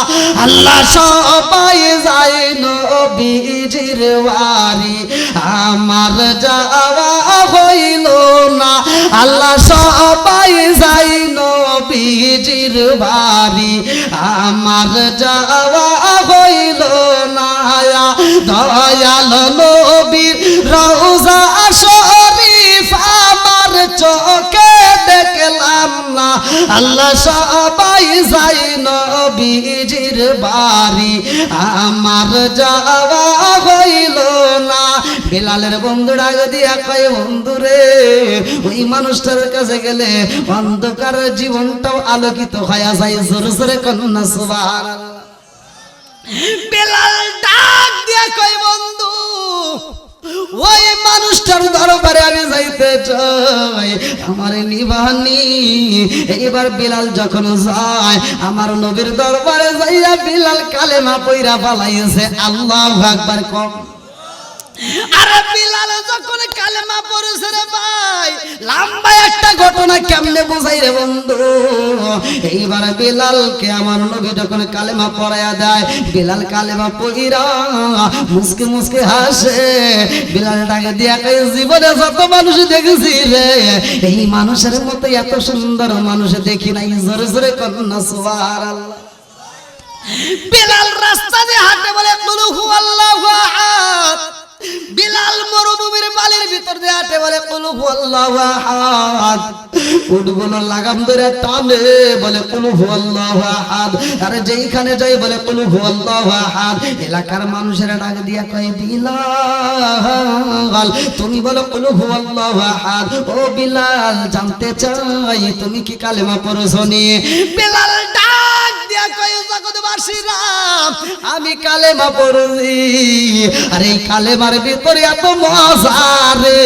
আল্লাহ সবাই যায় নবীজির বাড়ি, আমার যাওয়া হইল না, আল্লাহ সবাই যায় নবীজির বাড়ি, আমার যাওয়া হইল না, দয়াল নবীর রওজা শরীফ আমার চোখে দেখলাম না, আল্লাহ সবাই যায় নবীজির বাড়ি, আমার যাওয়া হইল না। বিলালের বন্ধু ডাক দিয়া কয়, বন্ধু রে, ওই মানুষটার কাছে গেলে অন্ধকার জীবনটাও আলোকিত হয়ে যায়। জোরে জোরে কন্যা সুবহানাল্লাহ। বিলাল ডাক দিয়া কয়, বন্ধু, ওই মানুষটার দরবারে আমি যাইতে চাই, আমার নিবানি। এইবার বিলাল যখন যায় আমার নবীর দরবারে যাইয়া বিলাল কালেমা পয়রা পালাইছে। আল্লাহু আকবার কম। আরে বিলাল যখন কালেমা পড়েছে রে ভাই, লম্বা একটা ঘটনা কেমনে বোঝাই রে বন্ধু। এইবার বিলালকে আমার নবী যখন কালেমা পড়ায়া দেয়, বিলাল কালেমা পড়িরা মুসকে মুসকে হাসে। বিলাল ডাকে দিয়া কয়, জীবনে যত মানুষ দেখেছি রে, এই মানুষের মতো এত সুন্দর মানুষ দেখি নাই। জোরে জোরে কন্যা সুবহানাল্লাহ। বিলাল রাস্তা দিয়ে হাঁটে, বলে কুল হুয়াল্লাহু আহাদ। বিলাল মরুভূমির বালির ভিতর দিয়ে হাঁটে, বলে কুল হুয়াল্লাহু আহাদ। উটগুলো লাগাম ধরে টানে, বলে কুল হুয়াল্লাহু আহাদ। আরে যেইখানে যাই বলে কুল হুয়াল্লাহু আহাদ। এলাকার মানুষেরা ডাক দিয়া কয়, বিলাল তুমি বলো কুল হুয়াল্লাহু আহাদ। ও বিলাল, জানতে চাই তুমি কি কালেমা পড়েছো নি? বিলাল ডাক দিয়া কয়, জগৎবাসীরা, আমি কালেমা পড়েছি। আর এই কালেমার ভিতরে এত মজা রে,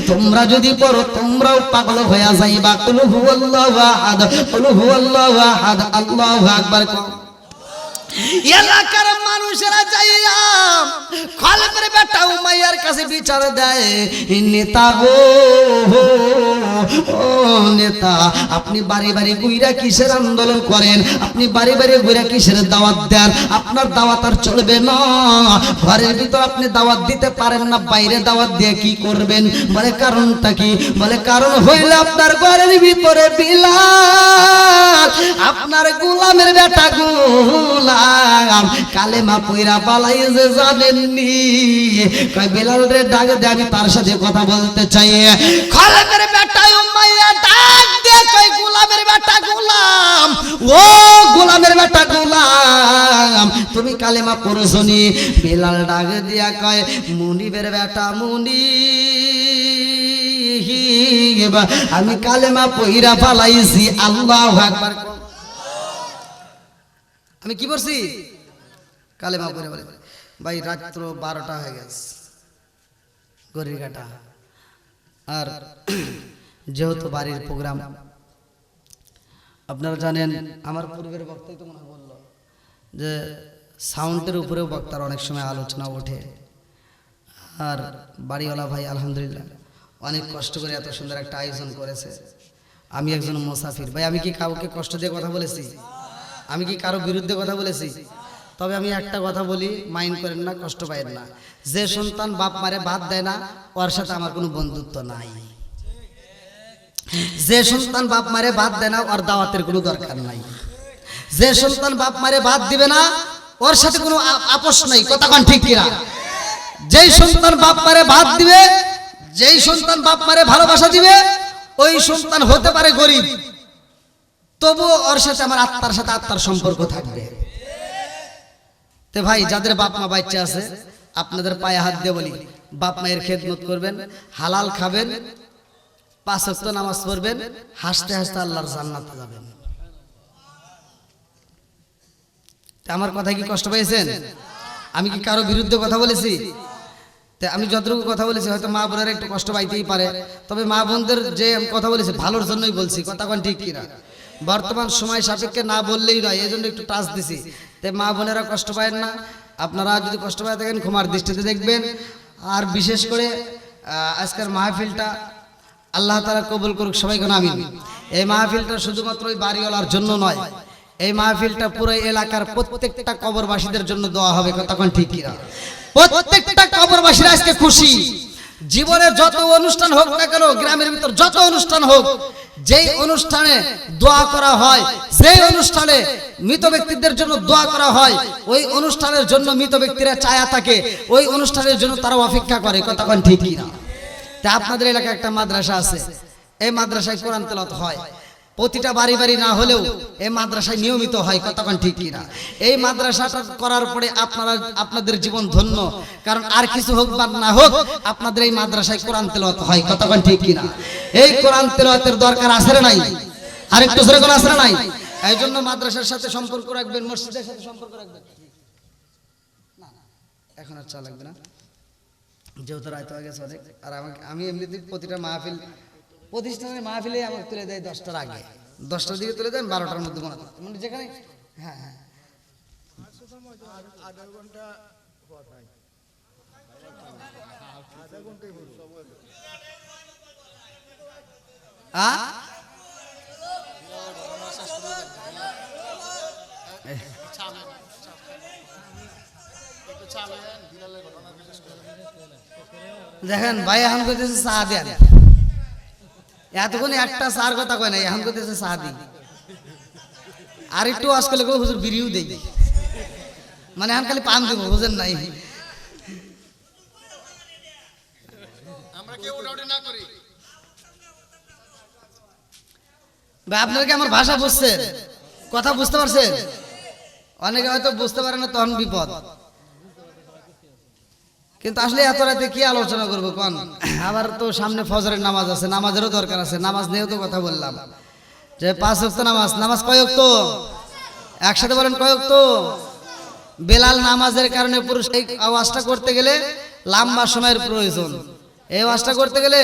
তোমরা যদি পড়ো তোমরাও পাগল হয়ে যাইবা। কুল হুয়াল্লাহু আহাদ, কুল হুয়াল্লাহু আহাদ, আল্লাহু আকবার। এলাকার মানুষেরা যাইয়া খালেদের বেটা উমাইয়ার কাছে বিচার দেয়, নেতা গো, ও নেতা, আপনি বাড়ি বাড়ি ঘুইরা কিসের আন্দোলন করেন? আপনি বাড়ি বাড়ি ঘুইরা কিসের দাওয়াত দেন? আপনার দাওয়াত আর চলবে না। ঘরের ভিতর আপনি দাওয়াত দিতে পারেন না, বাইরে দাওয়াত দিয়ে কি করবেন? বলে কারণটা কি? বলে কারণ হইল আপনার ঘরের ভিতরে বিলাল, আপনার গোলামের বেটা গোলাম কালেমা পয়রা পালাইছে, জানেননি? কই বিলাল রে ডাক দে, আমি তার সাথে কথা বলতে চাই। খালেদের বেটা উমাইয়া ডাক দে, কই গোলামের বেটা গোলাম, ও গোলামের বেটা গোলাম, তুমি কালেমা পড়ছনি? বিলাল ডাক দিয়া কয়, মুনিবের বেটা মুনিব, আমি কালেমা পয়রা পালাইছি। আল্লাহু আকবার। আমি কি করছি? কালেমা পড়ে বলে। ভাই রাত্র 12টা হয়ে গেছে, গড়ির কাটা। আর যেহেতু বাড়ির প্রোগ্রাম, আপনারা জানেন, আমার পূর্বের বক্তাই তো মনে হয় বললো যে সাউন্ডের উপরেও বক্তার অনেক সময় আলোচনা ওঠে। আর বাড়িওয়ালা ভাই আলহামদুলিল্লাহ অনেক কষ্ট করে এত সুন্দর একটা আয়োজন করেছে। আমি একজন মুসাফির ভাই, আমি কি কাউকে কষ্ট দিয়ে কথা বলেছি? আমি কি কারো বিরুদ্ধে কথা বলেছি? তবে আমি একটা কথা বলি, মাইন্ড করেন না, কষ্ট পাইেন না। যে সন্তান বাপ মারে ভাত দেয় না, ওর সাথে আমার কোনো বন্ধুত্ব নাই। যে সন্তান বাপ মারে ভাত দেয় না, ওর দাওয়াতের কোনো দরকার নাই। যে সন্তান বাপ মারে ভাত দিবে না, ওর সাথে কোনো আপোষ নাই। কথা কোন ঠিক কিনা? যেই সন্তান বাপ মারে ভাত দিবে, যেই সন্তান বাপ মারে ভালোবাসা দিবে, ওই সন্তান হতে পারে গরিব, তবু ওর সাথে আমার আত্মার সাথে আত্মার সম্পর্ক থাকবে। তে ভাই, যাদের বাপ মা বাচ্চা আছে, আপনাদের পায়ে হাত দিয়ে বলি, বাপ মায়ের খেদমত করবেন, হালাল খাবেন, 5 ওয়াক্ত নামাজ পড়বেন, হাসতে হাসতে আল্লাহর জান্নাতে যাবেন। আমার কথা কি কষ্ট পেয়েছেন? আমি কি কারো বিরুদ্ধে কথা বলেছি? আমি যতটুকু কথা বলেছি হয়তো মা বোনেরা একটু কষ্ট পাইতেই পারে, তবে মা বোনদের যে কথা বলেছি ভালোর জন্যই বলছি। কথা কোন ঠিক কিনা? বর্তমান সময় সাপেক্ষে না বললেই নয়, এই জন্য একটু টাচ দিছি। তাই মা বোনেরা কষ্ট পায় না, আপনারা যদি কষ্ট পায় থাকেন ক্ষমার দৃষ্টিতে দেখবেন। আর বিশেষ করে আজকের মাহফিলটা আল্লাহ তাআলা কবুল করুক, সবাইকে আমিন। এই মাহফিলটা শুধুমাত্র ওই বাড়িওয়ালার জন্য নয়, এই মাহফিলটা পুরো এলাকার প্রত্যেকটা কবরবাসীদের জন্য দোয়া হবে। কথা কোন ঠিক কিনা? প্রত্যেকটা কবরবাসীরা আজকে খুশি। জীবনে যত অনুষ্ঠান হোক না কেন, গ্রামের ভিতর যত অনুষ্ঠান হোক, যেই অনুষ্ঠানে দোয়া করা হয়, সেই অনুষ্ঠানে মৃত ব্যক্তিদের জন্য দোয়া করা হয়, ওই অনুষ্ঠানের জন্য মৃত ব্যক্তিরা চায়া থাকে, ওই অনুষ্ঠানের জন্য তারা অপেক্ষা করে। কথা কোন ঠিক কিনা? তা আপনাদের এলাকায় একটা মাদ্রাসা আছে, এই মাদ্রাসায় কোরআন তেলাওয়াত হয়। প্রতিটা বাড়ি বাড়ি না হলেও এই মাদ্রাসায় নিয়মিত হয়। কথা কোন ঠিক কিনা? এই মাদ্রাসাটা করার পরে আপনাদের জীবন ধন্য, কারণ আর কিছু হোক বা না হোক, আপনাদের এই মাদ্রাসায় কোরআন তেলাওয়াত হয়। কথা কোন ঠিক কিনা? এই কোরআন তেলাওয়াতের দরকার আছে না নাই? আরেকটু জোরে কোন আছে না নাই? এই জন্য মাদ্রাসার সাথে সম্পর্ক রাখবেন, মসজিদের সাথে সম্পর্ক রাখবেন। না এখন আর চা লাগবে না, যেহেতু রাত হয়ে গেছে অনেক। আর আমি এমনিতে প্রতিটা মাহফিল, প্রতিষ্ঠানের মাহফিলে আমাকে তুলে দেয় 10টার আগে, 10টার দিকে তুলে দেন, 12টার মধ্যে মানে যেখানে। হ্যাঁ হ্যাঁ, দেখেন ভাই এখন করতেছে চা দেন, এতক্ষণ একটা চার কথা কয় নাই, এখন করতেছে চা দিই। আর একটু আজকাল হুজুর বিড়িও দেই, মানে এখন খালি পান দিব, বুঝেন নাই? ভাই আপনারা কি আমার ভাষা বুঝছেন? কথা বুঝতে পারছেন? অনেকে হয়তো বুঝতে পারে না, তখন বিপদ। কিন্তু আসলে এত রাতে কি আলোচনা করবো কোন? আবার তো সামনে ফজরের নামাজ আছে, নামাজেরও দরকার আছে। নামাজ নিয়েও তো কথা বললাম যে 5 ওয়াক্ত নামাজ। নামাজ কয় ওয়াক্ত? একসাথে বলেন, কয় ওয়াক্ত? বেলাল নামাজের কারণে পুরুষ এই আওয়াজটা করতে গেলে লম্বা সময়ের প্রয়োজন। এই আওয়াজটা করতে গেলে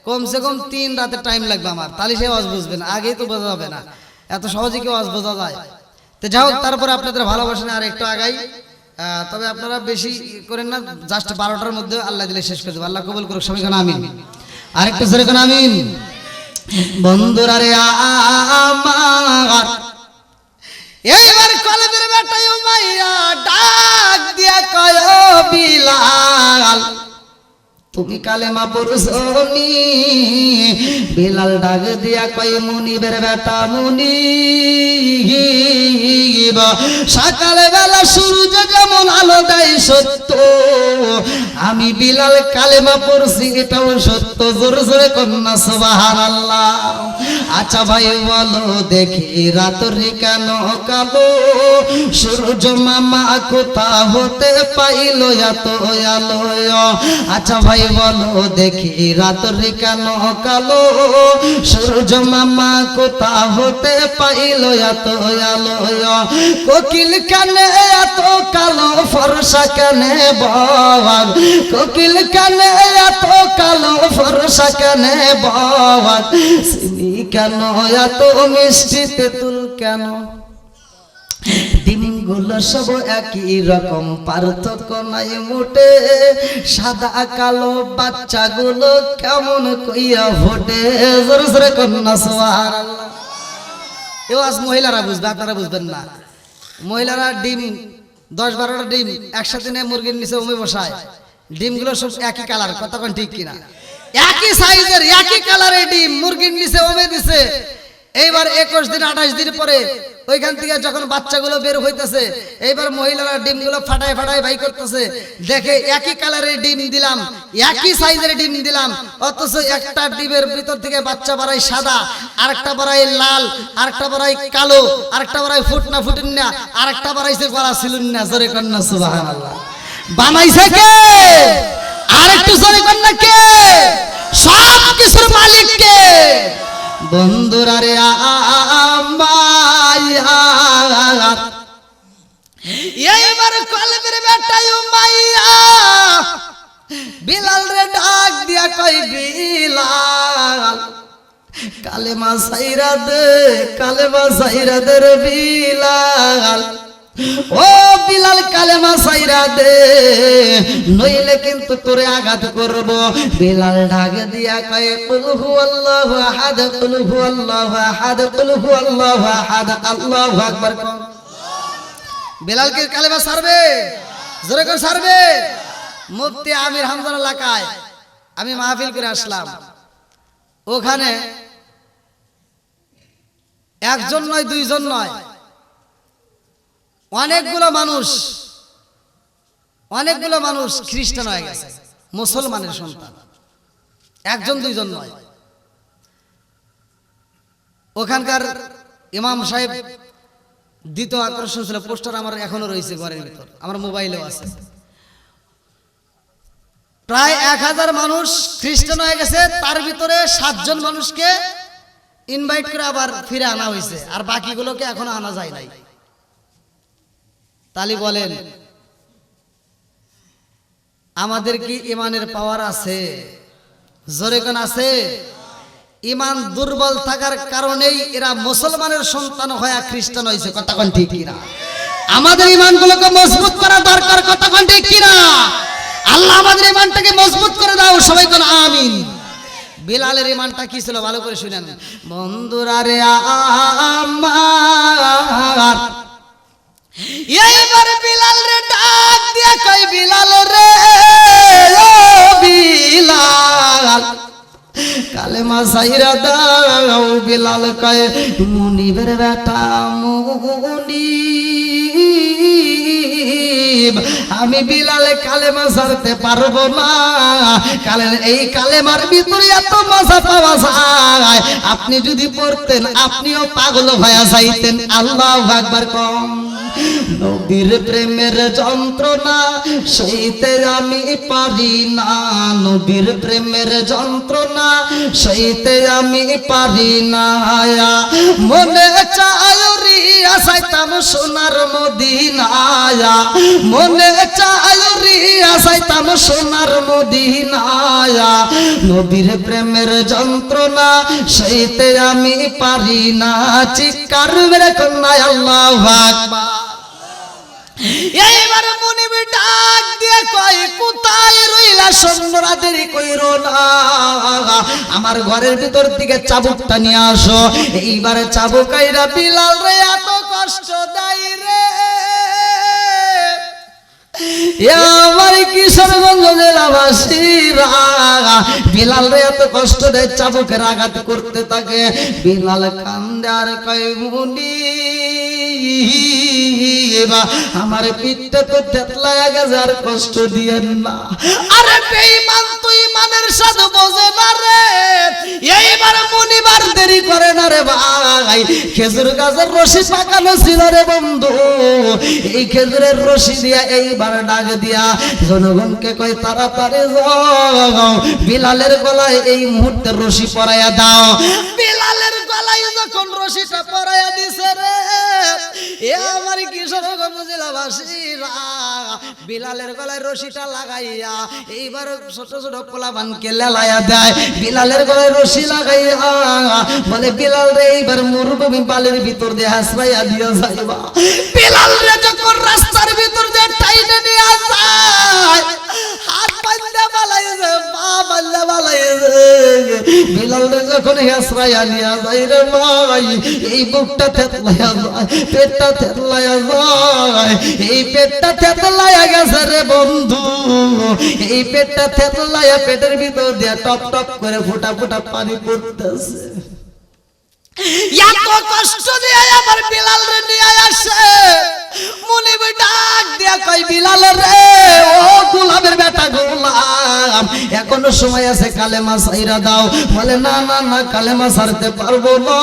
কমসে কম 3 রাতের টাইম লাগবে আমার, তাহলে সে আওয়াজ বুঝবেন। আগেই তো বোঝা যাবে না, এত সহজে কি আওয়াজ বোঝা যায়? তো যাই হোক, তারপরে আপনাদের ভালোবাসা আর একটু আগাই। তবে আপনারা বেশি করেন না, জাস্ট 12টার মধ্যে আল্লাহ দিলে শেষ করে দেবো। আল্লাহ কবুল করুক, সবাই কোন আমিন। আরেকটু জোরে কোন আমিন। বন্ধুরা রে আমার, এইবার কলেজের বেটা উমাইয়া ডাক দিয়া কয় বিলাল, তুমি কালেমা পড়ছনি? বিলাল ডাক দিয়া কয় মুনিবের বেটা মুনিব, সকাল বেলা সূর্য যেমন আলো দেয় সত্য, আমি বিলাল কালেমা পড়ছি এটাও সত্য। জোরে জোরে কন্যা সুবহানাল্লাহ। আচ্ছা ভাই বলো দেখি রাত্রি কেন কালো, সূর্য মামা কোথা হতে পাইল এত আলো? আচ্ছা ভাই বলো দেখি রাত্রি কেন কালো, সূর্য মামা কোথা হতে পাইল এত আলো? কোকিল কানে এত কালো, ফর্সা কানে বাগ, কোকিল কানে এত কালো, ফর্সা কানে বাগ, চিনি কেন এত মিষ্টি, তেঁতুল কেন? ডিমগুলো সব একই রকম, পার্থক্য নাই মোটে, সাদা কালো বাচ্চাগুলো কেমন কইয়া ফোটে। জোরে জোরে কন্যা সুবহানাল্লাহ। এও আজ মহিলারা বুঝবে, আপনারা বুঝবেন না। মহিলারা ডিম 10-12টা ডিম একসাথে নিয়ে মুরগির নিচে ওমে বসায়, ডিমগুলো সব একই কালার, কতক্ষণ ঠিক কিনা? একই সাইজের একই কালারের ডিম মুরগির নিচে ওমে দিছে। এইবার 21 দিন 28 দিন পরে ওইখান থেকে যখন বাচ্চাগুলো বের হইতেছে, এইবার মহিলারা ডিমগুলো ফাটায় ফাটায় বাই করতেছে, দেখে একই কালারের ডিম দিলাম, একই সাইজের ডিম দিলাম, অথচ একটা ডিমের ভিতর থেকে বাচ্চা বাড়াই সাদা, আরেকটা বাড়াই লাল, আরেকটা বাড়াই কালো, আরেকটা বাড়াই ফুটনা ফুটেন না, আরেকটা বাড়াইছে গলা ছিলুন না। জোরে কন্যা সুবহানাল্লাহ। বানাইছে কে? আরেকটু জোরে কন্যা কে? সব কিছুর মালিক কে? বন্ধুরা রে আমার, এইবার কলবের বেটা উমাইয়া বিলাল রে ডাক দিয়া কই বিলাল, কালেমা সাইরা দে, কালেমা সাইরা দে রে বিলাল, ও বিলাল কালেমা সাইরা দে, নইলে কিন্তু তোরে আঘাত করব। বিলাল ডাক দিয়া কয় কুল হুয়াল্লাহু আহাদ, কুল হুয়াল্লাহু আহাদ, কুল হুয়াল্লাহু আহাদ, আল্লাহু আকবার। বিলালকে কালেমা ছাড়বে? জোরে করে ছাড়বে? মুফতি আমির হামজার এলাকায় আমি মাহফিল করে আসলাম, ওখানে একজন নয়, দুইজন নয়, অনেকগুলো মানুষ খ্রিস্টান হয়ে গেছে, মুসলমানের সন্তান, একজন দুইজন নয়। ওখানকার ইমাম সাহেব দ্বিতীয় আকর্ষণ ছিল, পোস্টার আমার এখনো রয়েছে ঘরের ভিতর, আমার মোবাইলেও আছে। প্রায় 1000 মানুষ খ্রিস্টান হয়ে গেছে, তার ভিতরে 7 জন মানুষকে ইনভাইট করে আবার ফিরে আনা হয়েছে, আর বাকিগুলোকে এখনো আনা যায় নাই। তালি বলেন, আমাদের কি ইমানের পাওয়ার আছে? জোরে কোন আছে? ইমান দুর্বল থাকার কারণেই এরা মুসলমানের সন্তান হয়ে খ্রিস্টান হয়েছে, কথা কোন ঠিক কিনা? আমাদের ইমানগুলোকে মজবুত করা দরকার, কথা কোন ঠিক কিনা? আল্লাহ আমাদের ইমানটাকে মজবুত করে দাও, সবাই কোন আমিন। বিলালের ইমানটা কি ছিল ভালো করে শুনেন। বন্ধুরা রে আমার, এইবার বিলাল রে ডাক দিয়া কই বিলাল রে, ও বিলাল কালেমা সাইরা দাও। বিলাল কয় মুনিবের বেটা মুনিব, আমি বিলাল কালেমা ছাড়তে পারবো না, কালের এই কালেমার ভিতরে এত মজা পাওয়া যায়, আপনি যদি পড়তেন আপনিও পাগল হয়ে যাইতেন। আল্লাহু আকবার কম। নবীর প্রেমের যন্ত্রণা সইতে আমি পারি না, নবীর প্রেমের যন্ত্রণা সইতে আমি পারি না। মনে চায় রিয়া সাইতাম সোনার মদিনায়া, মনে চায় রিয়া সাইতাম সোনার মদিনায়া, নবীর প্রেমের যন্ত্রণা সইতে আমি পারি না। চিৎকার মেরে কন্যায় আল্লাহু আকবার। এইবার মুনিব ডাক দিয়ে কই কোথায় রইলা সৈন্যরা, দেরি কইরো না, আমার ঘরের ভিতর থেকে চাবুকটা নিয়ে আসো। এইবার চাবুকাইরা বিলাল রে এত কষ্ট দেয় রে, আমার কিশোরগঞ্জ জেলাবাসীরা বিলাল রে এত কষ্ট দেয়, চাবুকের আঘাত করতে থাকে। বিলাল কান্দে আর কয় মুনিব আমার পিঠটা তো থেতলায়া গেছে, আর কষ্ট দিয়েন না। আরে বেঈমান তুই ইমানের সাথে বোঝে না রে। এইবার মুনিবার দেরি করে না রে ভাই, খেজুর গাছের রশি পাকানো ছিল রে বন্ধু, এই খেজুরের রশি দিয়া এইবার ডাক দিয়া জনগণকে কয় তাড়াতাড়ি যাও, বিলালের গলায় এই মুহূর্তে রশি পরাইয়া দাও। বিলালের গলায় যখন রশিটা পরাইয়া দিছে রে, এ আমার কিশোরগঞ্জ জেলাবাসীরা বিলালের গলায় রশিটা লাগাইয়া এইবার ছোট ছোট পোলাপানকে লেলাইয়া দেয়। বিলালের গলায় রশি লাগাইয়া বলে বিলাল রে এইবার মরুভূমি বালির ভিতর দিয়ে হাসপাইয়া দিয়া যাইবা। বিলাল রে যখন রাস্তার ভিতর দিয়ে টাইনে নিয়ে যায়, হাত বাঁধা বালাইছে, পা বাঁধা বালাইছে, বিলাল রে যখন হাসপাইয়া নিয়ে যায় রে ভাই, এই বুকটা থেতলাইয়া যায়, পেটটা থেতলাইয়া যায়, এই পেটটা থেতলাইয়া গেছে রে বন্ধু, এই পেটটা থেতলাইয়া পেটের ভিতর দিয়ে টপ টপ করে ফোঁটা ফোঁটা পানি পড়তেছে। এত কষ্ট দিয়ে আমার বিলাল রে নিয়ে আসে। মুনিব ডাক দিয়া কই বিলাল রে, ও গোলামের বেটা গোলাম, এখনো সময় আছে, কালেমা ছাইরা দাও। বলে না না না, কালেমা ছাড়তে পারবো না।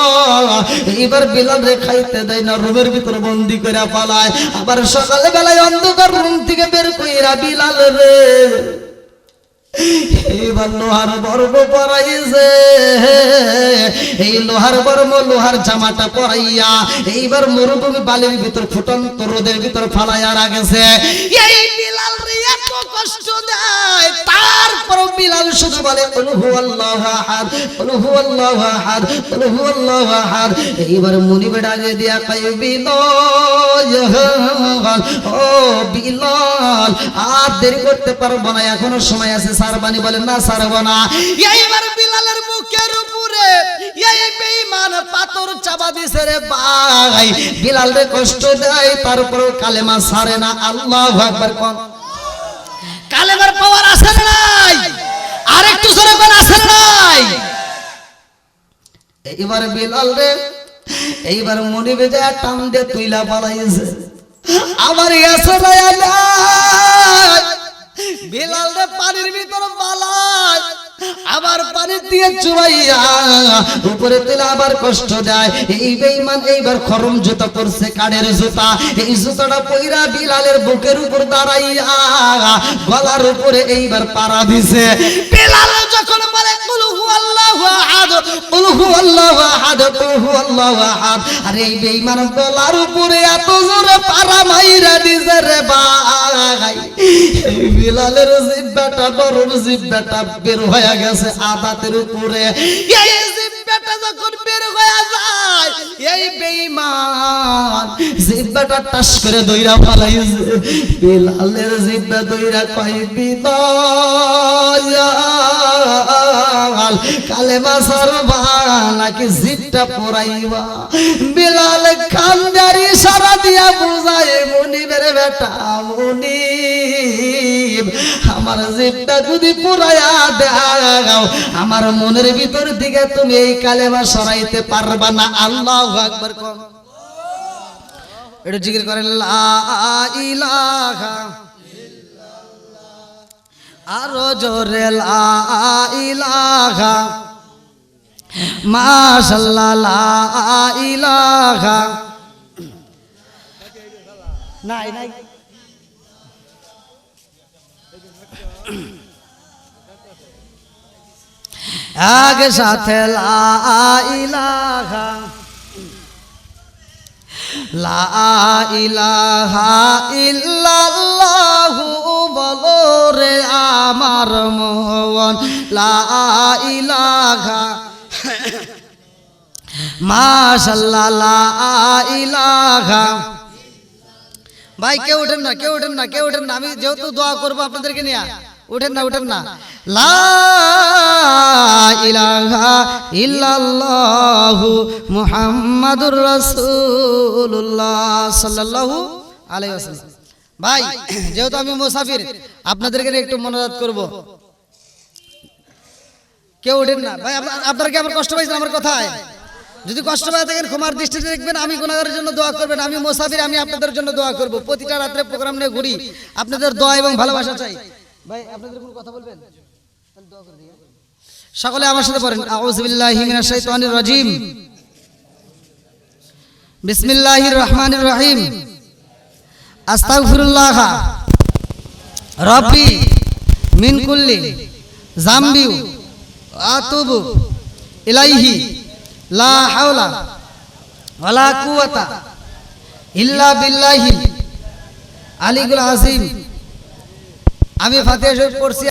এইবার বিলাল রে খাইতে দেয় না, রুমের ভিতর বন্দি করে পালায়। আবার সকালে বেলায় অন্ধকার রুম থেকে বের কইরা বিলাল রে এইবার লোহার বর্ম পরাইছে, এই লোহার বর্ম লোহার জামাটা পরাইয়া এইবার মরুভূমি বালির ভিতর ফুটন্ত রোদের ভিতর ফালাইয়া রাখেছে। এই বিলাল রে এত কষ্ট দেয়, তারপর বিলাল শুধু বলে কুল হুয়াল্লাহু আহাদ, কুল হুয়াল্লাহু আহাদ, কুল হুয়াল্লাহু আহাদ। এইবার মুনিব ডাকে দিয়া কয় বিলাল, ও বিলাল আর দেরি করতে পারবো না, এখনো সময় আছে, সারবানি। বলে না সারবো না। এইবার বিলালের মুখের উপরে এই বেঈমান পাথর চাপা দিছে রে ভাই, বিলাল রে কষ্ট দেয়, তারপর কালেমা ছাড়ে না। আল্লাহু আকবার কোন। কালেমার পাওয়ার আছে না নাই? আরেকটু জোরে কোন আছে না নাই? এইবার বিলাল রে এইবার মুনিবে যায় টান দিয়ে তুইলা পালাইছে। আমার আছে না বিলাল রে পানির ভিতর পালায়, আবার পানি দিয়ে চুবাইয়া উপরে তুলে আবার কষ্ট দেয়। এই বেঈমান এইবার খরম জুতা পরছে, কাঠের জুতা, এই জুতাটা পইরা বিলালের বুকের উপর দাঁড়াইয়া গলার উপরে এইবার পাড়া দিছে। বিলাল যখন বলে কুল হুয়াল্লাহু আহাদ, কুল হুয়াল্লাহু আহাদ, কুল হুয়াল্লাহু আহাদ, আর এই বেঈমান গলার উপরে এত জোরে পাড়া মাইরা দিছে রে ভাই, বিলালের জিহ্বাটা নরম জিহ্বাটা বের হয়ে গেছে আদাতের উপরে। এই জিহ্বাটা যখন বের হয়ে যায়, এই বেঈমান জিহ্বাটা টাস করে দইরা পালাইছে। বিলালের জিহ্বা দইরা কয় বিলাল কালেমা ছাড়বা নাকি জিহ্বা পরাইবা? বিলাল কান্দারি সারা দিয়া বুঝায় মুনিবের বেটা মুনিব, আমার জিহ্বা যদি পুরাইয়া দাও, আমার মনের ভিতর থেকে তুমি এই কালেমা সরাইতে পারবা না। আল্লাহু আকবার কোন। এটা জিকির করেন লা ইলাহা ইল্লাল্লাহ, আরো জোরে লা ইলাহা, মাশাআল্লাহ লা ইলাহা। নাই নাই এক সাথে লা ইলাহা ইল্লাল্লাহু বলো রে আমার মন, লা ইলাহা মাশাআল্লাহ লা ইলাহা। ভাই কেউ ওঠেন না, কেউ ওঠেন না, কেউ ওঠেন না, আমি যেহেতু দোয়া করবো আপনাদেরকে নিয়ে, উঠেন না, উঠেন না। লা ইলাহা ইল্লাল্লাহু মুহাম্মাদুর রাসূলুল্লাহ সাল্লাল্লাহু আলাইহি ওয়াসাল্লাম। ভাই যেহেতু আমি মুসাফির, আপনাদেরকে একটু মনোজাত করব। কেউ ওঠেন না ভাই, আপনারা কি আমার কষ্ট পাইছেন আমার কথায়? যদি কষ্ট পায় থাকেন ক্ষমার দৃষ্টিতে দেখবেন, আমি গুনাহগারের জন্য দোয়া করবেন। আমি মুসাফির, আমি আপনাদের জন্য দোয়া করব। প্রতিটা রাত্রে প্রোগ্রাম নিয়ে ঘুরি, আপনাদের দোয়া এবং ভালোবাসা চাই। ভাই আপনাদের কোনো কথা বলবেন? দোয়া করে দিই। সকলে আমার সাথে পড়েন, আউযু বিল্লাহি মিনাশ শাইতানির রাজিম, বিসমিল্লাহির রহমানির রহিম, আস্তাগফিরুল্লাহ রাব্বি মিন কুল্লি যামবি আতুবু ইলাইহি লা হাওলা ওয়ালা কুওয়াতা ইল্লা বিল্লাহিল আলিয়্যিল আযীম। আমি ফাতিহা শরীফ পড়ছি।